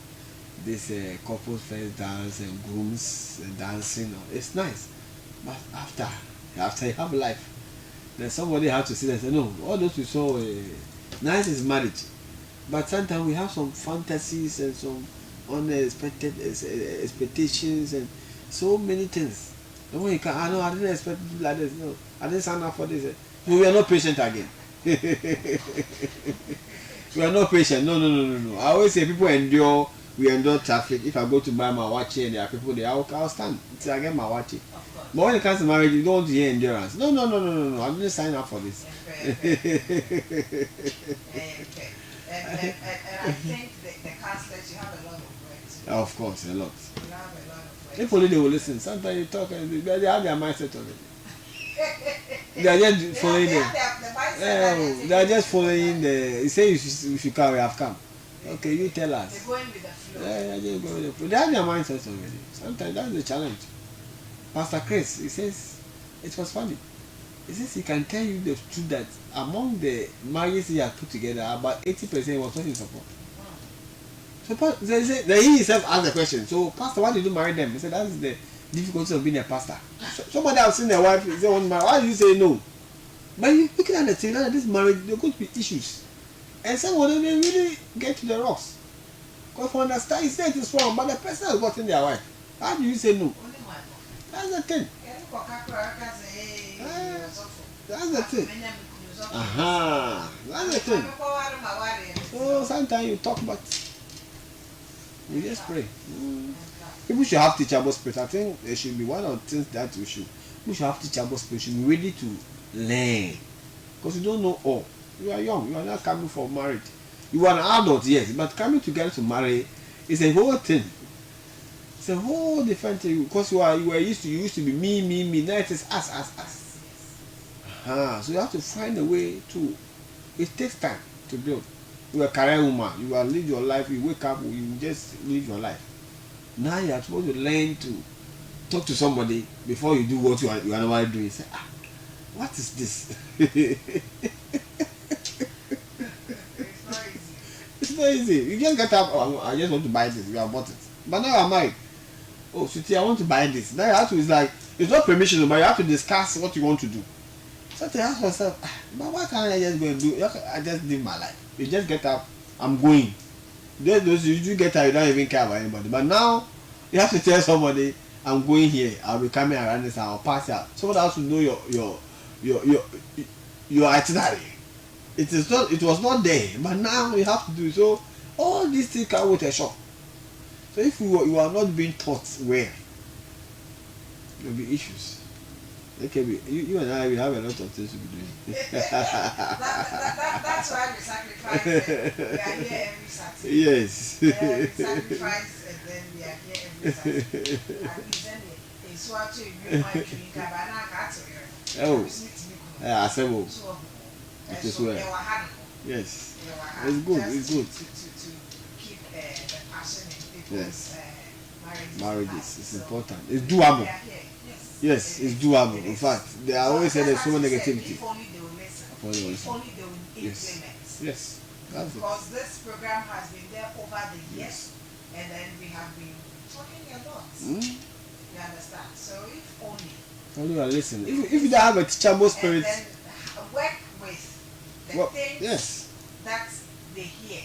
Speaker 2: This couples first dance and grooms dancing. It's nice, but after you have life, then somebody has to sit and say, no, all those we saw, nice is marriage, but sometimes we have some fantasies and some unexpected expectations and so many things. And when you can, I didn't expect to do like this. No, I didn't sign up for this. So we are not patient again. We are not patient. No. I always say people endure. We endure traffic. If I go to buy my watch and there are people there, I'll stand until I get my watch. But when it comes to marriage, you don't want to hear endurance. No. I didn't sign up for this.
Speaker 1: And I think the counselors, you have a lot of work.
Speaker 2: Of course, a lot.
Speaker 1: You have a lot of work.
Speaker 2: If only they will listen. Sometimes you talk and they have their mindset already. They are just following them. They are just following the. You say you should come, we have come. Okay, you tell us.
Speaker 1: They're going with the flow.
Speaker 2: Yeah, they go with the flow. They have their mindsets already. Sometimes that's the challenge. Pastor Chris, he says it was funny. He says he can tell you the truth that among the marriages he has put together, about 80% was not in support. So he himself asked the question. So, Pastor, why did you marry them? He said that's the difficulty of being a pastor. Somebody has seen their wife, they want to marry. Why do you say no? But you looking at the thing, this marriage, there could be issues. And some of them, they really get to the rocks. Because for understand, he said it is wrong, but the person has gotten their wife. How do you say no? That's the thing. That's the thing. That's the thing. So sometimes you talk, but we just pray. People should have teachable spirit. I think there should be one of the things that we should have teachable spirit. You should be ready to learn. Because you don't know all. You are young. You are not coming for marriage. You are an adult, yes, but coming together to marry is a whole thing. It's a whole different thing. Because you used to be me. Now it is us. So you have to find a way to. It takes time to build. You are a career woman. You are live your life. You wake up. You just live your life. Now you are supposed to learn to talk to somebody before you do what you are normally doing. Say, what is this? It's not easy. You just get up. Oh, I just want to buy this. You have bought it. But now I'm married. Oh, sweetie, I want to buy this. Now you have to. It's like it's not permission, but you have to discuss what you want to do. So I ask myself, but why can't I just go and do? I just live my life. You just get up. I'm going. Those you get up, you don't even care about anybody. But now you have to tell somebody, I'm going here. I'll be coming around this. I'll pass out. Someone else will know your itinerary. It was not there, but now you have to do it. So all these things come with a shock. So if you are not being taught well, there will be issues. Okay, you and I, we have a lot of things to be doing.
Speaker 1: That's why we sacrifice. We are here every Saturday.
Speaker 2: Yes.
Speaker 1: We sacrifice and then we are here every Saturday. And it's what you want to drink.
Speaker 2: Oh, yeah, assemble. It is well. Yes. It's good. It's good.
Speaker 1: To keep the passion in people's
Speaker 2: Yes.
Speaker 1: Marriages.
Speaker 2: It's important. It's doable.
Speaker 1: Yes,
Speaker 2: it's doable. In fact, they are always saying there's so much negativity.
Speaker 1: If only they will listen. If only they will implement.
Speaker 2: Yes. That's it.
Speaker 1: Because this program has been there over the years, and then we have been talking a lot. You understand? So if only
Speaker 2: you are listening. If you don't have a teachable spirit,
Speaker 1: and then work with the
Speaker 2: Well,
Speaker 1: things
Speaker 2: yes.
Speaker 1: that they hear.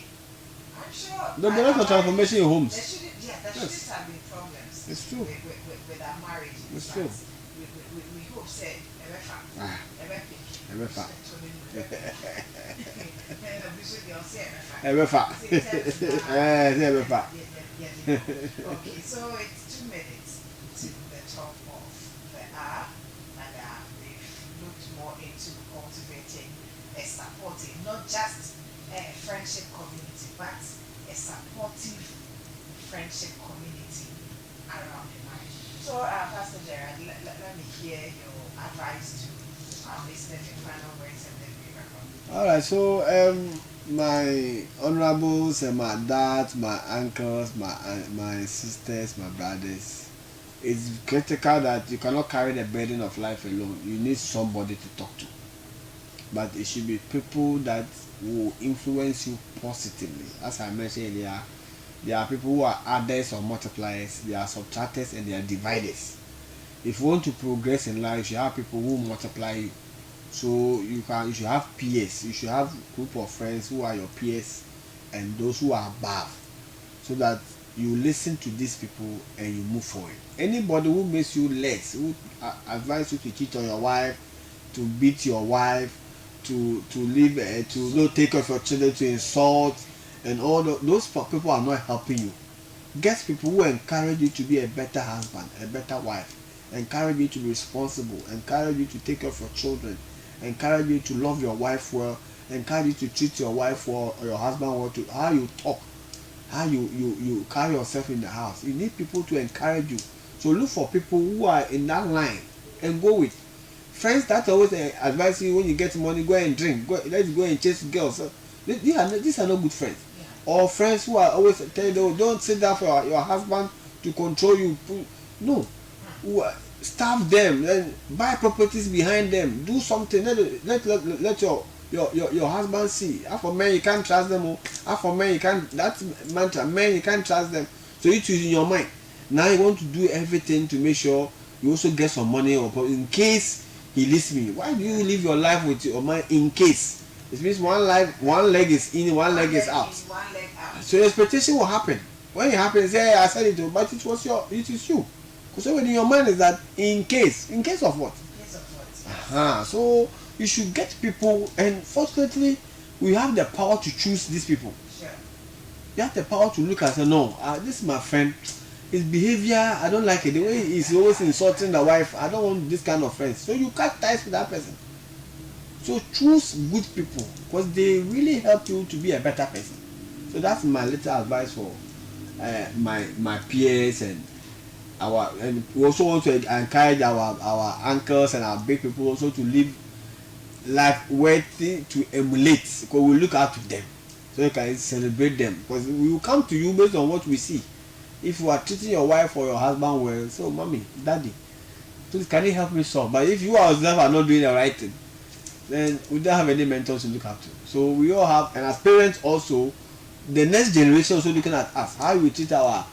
Speaker 1: I'm sure
Speaker 2: There'll be a lot of transformation in homes.
Speaker 1: there shouldn't have been problems
Speaker 2: It's true.
Speaker 1: with our marriage.
Speaker 2: It's true.
Speaker 1: We hope say
Speaker 2: Ah. Ebefa. Ebefa. Ebefa.
Speaker 1: Okay, so it's 2 minutes to the top of the hour, and we've looked more into cultivating a supportive, not just a friendship community, but a supportive friendship community around the marriage. So, Pastor Gerard, let me hear your advice to our listeners, your final words, and then we wrap up.
Speaker 2: All right. So my honorables and my dads, my uncles, my sisters, my brothers, it's critical that you cannot carry the burden of life alone. You need somebody to talk to, but it should be people that will influence you positively. As I mentioned earlier, there are people who are adders or multipliers, there are subtractors, and there are dividers. If you want to progress in life, you should have people who multiply you. So you should have peers. You should have group of friends who are your peers and those who are above, so that you listen to these people and you move forward. Anybody who makes you less, who advise you to cheat on your wife, to beat your wife, to live, to not take care of your children, to insult, and all those people are not helping you. Get people who encourage you to be a better husband, a better wife, encourage you to be responsible, encourage you to take care of your children, encourage you to love your wife well, encourage you to treat your wife well or your husband well, to how you talk, how you carry yourself in the house. You need people to encourage you. So look for people who are in that line and go with. Friends that always advise you when you get money, go and drink, let's go and chase girls. So, these are not good friends.
Speaker 1: Yeah.
Speaker 2: Or friends who are always telling you, don't sit down for your husband to control you. No. Starve them, then buy properties behind them, do something. Let your husband see. Half of men you can't trust them, half of men you can't. That's mantra. Men you can't trust them. So you choose in your mind. Now you want to do everything to make sure you also get some money, or in case he leaves me. Why do you live your life with your mind in case? It means one leg is in, one leg is out.
Speaker 1: One leg out.
Speaker 2: So your expectation will happen. When it happens, hey, I said it, but it is you. So in your mind is that in case of what?
Speaker 1: In case of what?
Speaker 2: So you should get people, and fortunately, we have the power to choose these people.
Speaker 1: Sure.
Speaker 2: You have the power to look and say, no, this is my friend. His behavior, I don't like it. The way he's always insulting the wife, I don't want this kind of friends. So you cut ties with that person. So choose good people, because they really help you to be a better person. So that's my little advice for my peers and we also want to encourage our uncles and our big people also to live life worthy to emulate, because we look out to them so you can celebrate them, because we will come to you based on what we see. If you are treating your wife or your husband well, so mommy, daddy, please can you help me solve? But if you yourself are not doing the right thing, then we don't have any mentors to look after. So we all have, and as parents also, the next generation also looking at us, how we treat our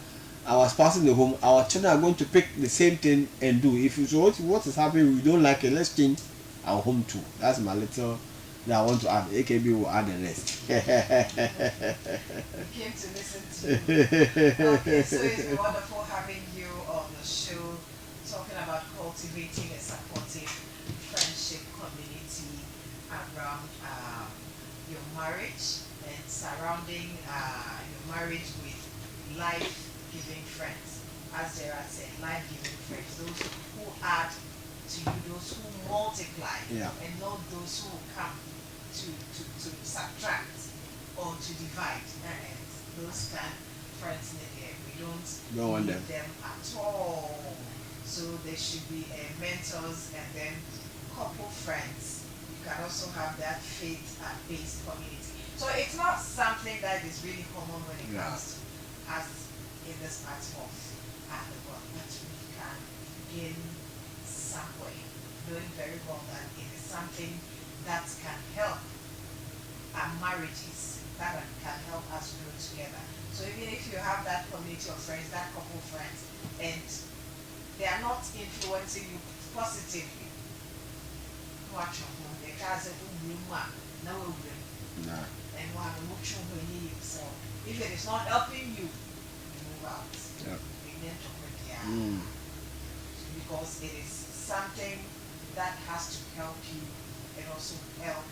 Speaker 2: spouse in the home. Our children are going to pick the same thing and do. If you so what is happening, we don't like it, let's change our home too. That's my little that I want to add. AKB will add the rest.
Speaker 1: You came to listen to. Okay, so it's been wonderful having you on the show, talking about cultivating a supportive friendship community around your marriage and surrounding your marriage with life-giving friends. As Gerard said, life-giving friends, those who add to you, those who multiply,
Speaker 2: Yeah.
Speaker 1: and not those who come to subtract or to divide. And those kind of friends, we don't
Speaker 2: want
Speaker 1: need
Speaker 2: them.
Speaker 1: them at all. So there should be mentors and then couple friends. You can also have that faith-based community. So it's not something that is really common when it comes to us in this part of the world, but we can gain somewhere, knowing very well that it is something that can help our marriages, that can help us grow together. So even if you have that community of friends, that couple friends, and they are not influencing you positively, watch your home, the cars that will now will
Speaker 2: Nah.
Speaker 1: and one watch when you so if it is not helping you, you move out.
Speaker 2: Yep.
Speaker 1: Begin to put because it is something that has to help you and also help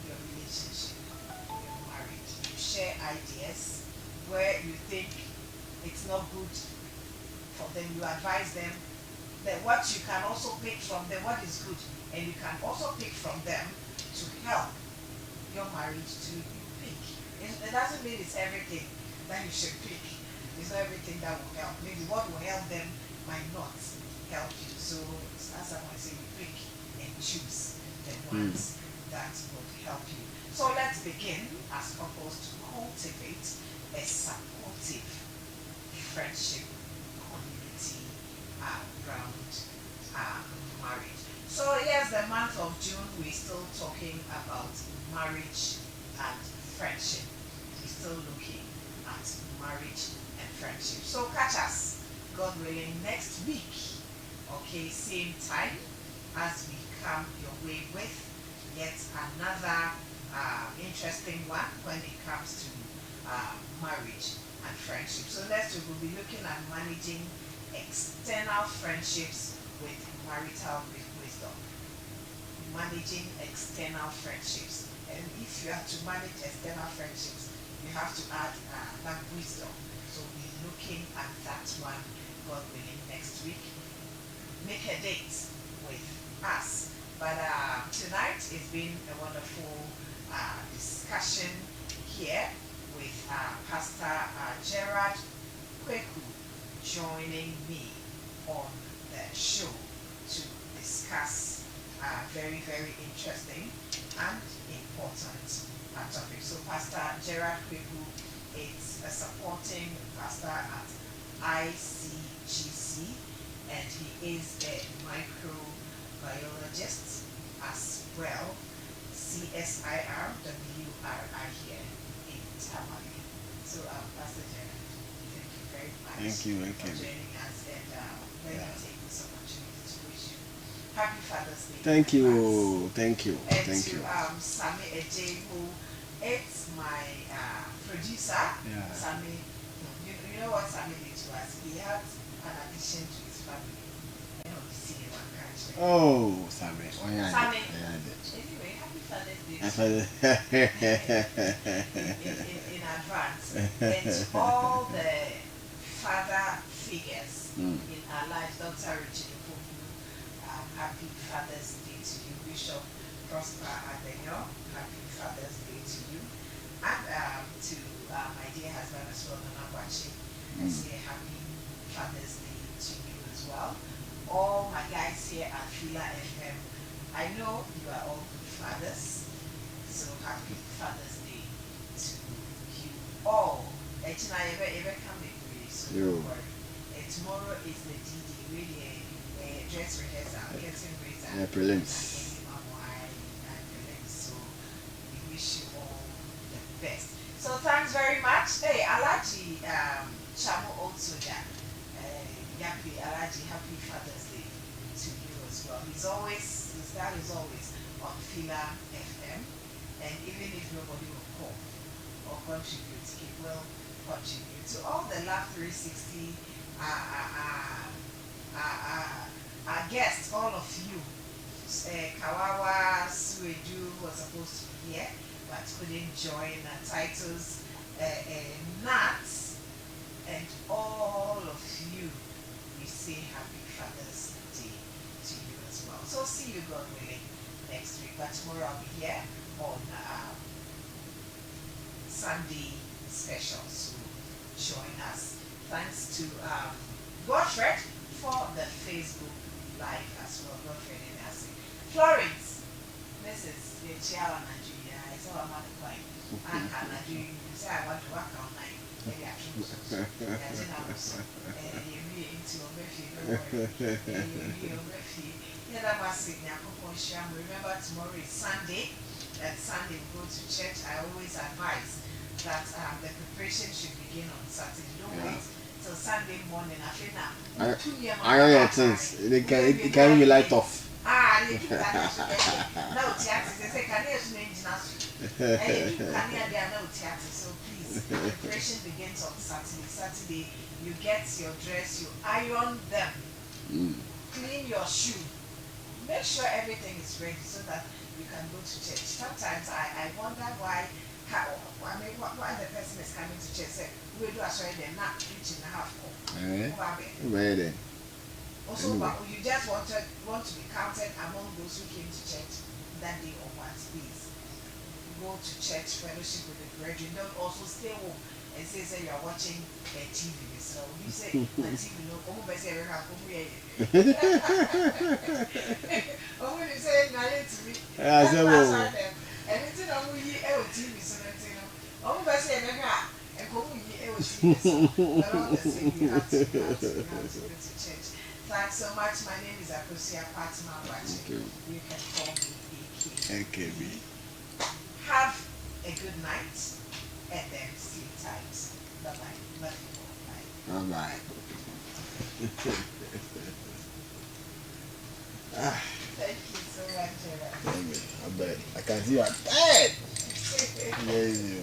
Speaker 1: your relationship, your marriage. You share ideas where you think it's not good for them, you advise them that what you can also pick from them, what is good, and you can also pick from them to help your marriage to pick. It doesn't mean it's everything that you should pick. It's not everything that will help. Maybe what will help them might not help you. So as someone say, you pick and choose the ones that will help you. So let's begin as couples to cultivate a supportive friendship community around marriage. So yes, the month of June, we're still talking about marriage and friendship. We're still looking at marriage and friendship. So catch us, God willing, next week. Okay, same time as we come your way with yet another interesting one when it comes to marriage and friendship. So next we will be looking at managing external friendships with marital wisdom. Managing external friendships. And if you have to manage external friendships, you have to add that wisdom. So we'll be looking at that one, God willing, next week. Make a date with us. But tonight it's been a wonderful discussion here with Pastor Gerard Kweku joining me on the show to discuss very, very interesting and important topic. So Pastor Gerard Kweku is a supporting pastor at ICGC, and he is a microbiologist as well, CSIR WRI here in Tamale. So Pastor Gerard, thank you very much for joining us, and let me take this opportunity to wish you happy Father's Day.
Speaker 2: Thank you.
Speaker 1: And to Sami Ej, who is my producer.
Speaker 2: Yeah.
Speaker 1: Sami, you know what Sami did to us? He had an addition to his family. You know, see one country.
Speaker 2: Oh, Sammy.
Speaker 1: Sami. Anyway, happy Father's Day in advance. And to all the father figures in our lives, Dr. Richard Popu, happy Father's Day to you. Bishop Prosper Adenyo, happy Father's Day to you. And to my dear husband as well, Nana Bachi, I say happy Father's Day to you as well. All my guys here at Fila FM, I know you are all good fathers, so happy Father's Day to you all. So don't worry. Tomorrow is the DD, really a dress rehearsal, getting ready.
Speaker 2: Prelims.
Speaker 1: So we wish you all the best. So thanks very much. Hey, Alaji Chamo Otsuja, Yapi Alaji, happy Father's Day to you as well. His dad is always on Fila FM, and even if nobody will call or contribute, he will contribute. To all the Love 360 guests, all of you, Kawawa, Sueju was supposed to be here but couldn't join, Titles, Nats, and all of you, we say happy Father's Day to you as well. So see you, God willing, next week. But tomorrow I'll be here on Sunday special. So join us. Thanks to Godfred for the Facebook Live as well. Godfred and Nancy. Florence, Mrs. Chiao Nigeria, I saw a mother crying. And Nigeria, you say I want to work all night. Maybe I should. And you read into a refuge. Yeah, that was it. Remember, tomorrow is Sunday. And Sunday we go to church. I always advise that the preparation should begin on Saturday. Don't wait till Sunday morning. I feel now.
Speaker 2: I know your things. They can be light off.
Speaker 1: you do that. No, theatre. They say, can you name and you can hear there no theatre. So please, preparation begins on Saturday. Saturday, you get your dress, you iron them, clean your shoe, make sure everything is ready so that you can go to church. Sometimes I wonder why. I mean, why the person is coming to church? Say, we do as well. They're not preaching a half.
Speaker 2: Ready.
Speaker 1: Also, but you just want to be counted among those who came to church that day or what? Please go to church, fellowship with the brethren. Don't also stay home and say you are watching TV. So you say the TV, no, come over say come here. Oh, when you say na to me, that's why them. Anything I'm with you, TV, so that you know. Oh, but say and come with you, TV. But all the same, you have to go to church. Thanks so much. My name is Akosia Fatima Wachi. You can call me
Speaker 2: AKB.
Speaker 1: Have a good night and then sleep tight. Bye bye. Love you all. Bye.
Speaker 2: Bye bye.
Speaker 1: Thank you so much, Gerard.
Speaker 2: I bet. I can see you are tired. Yes, you.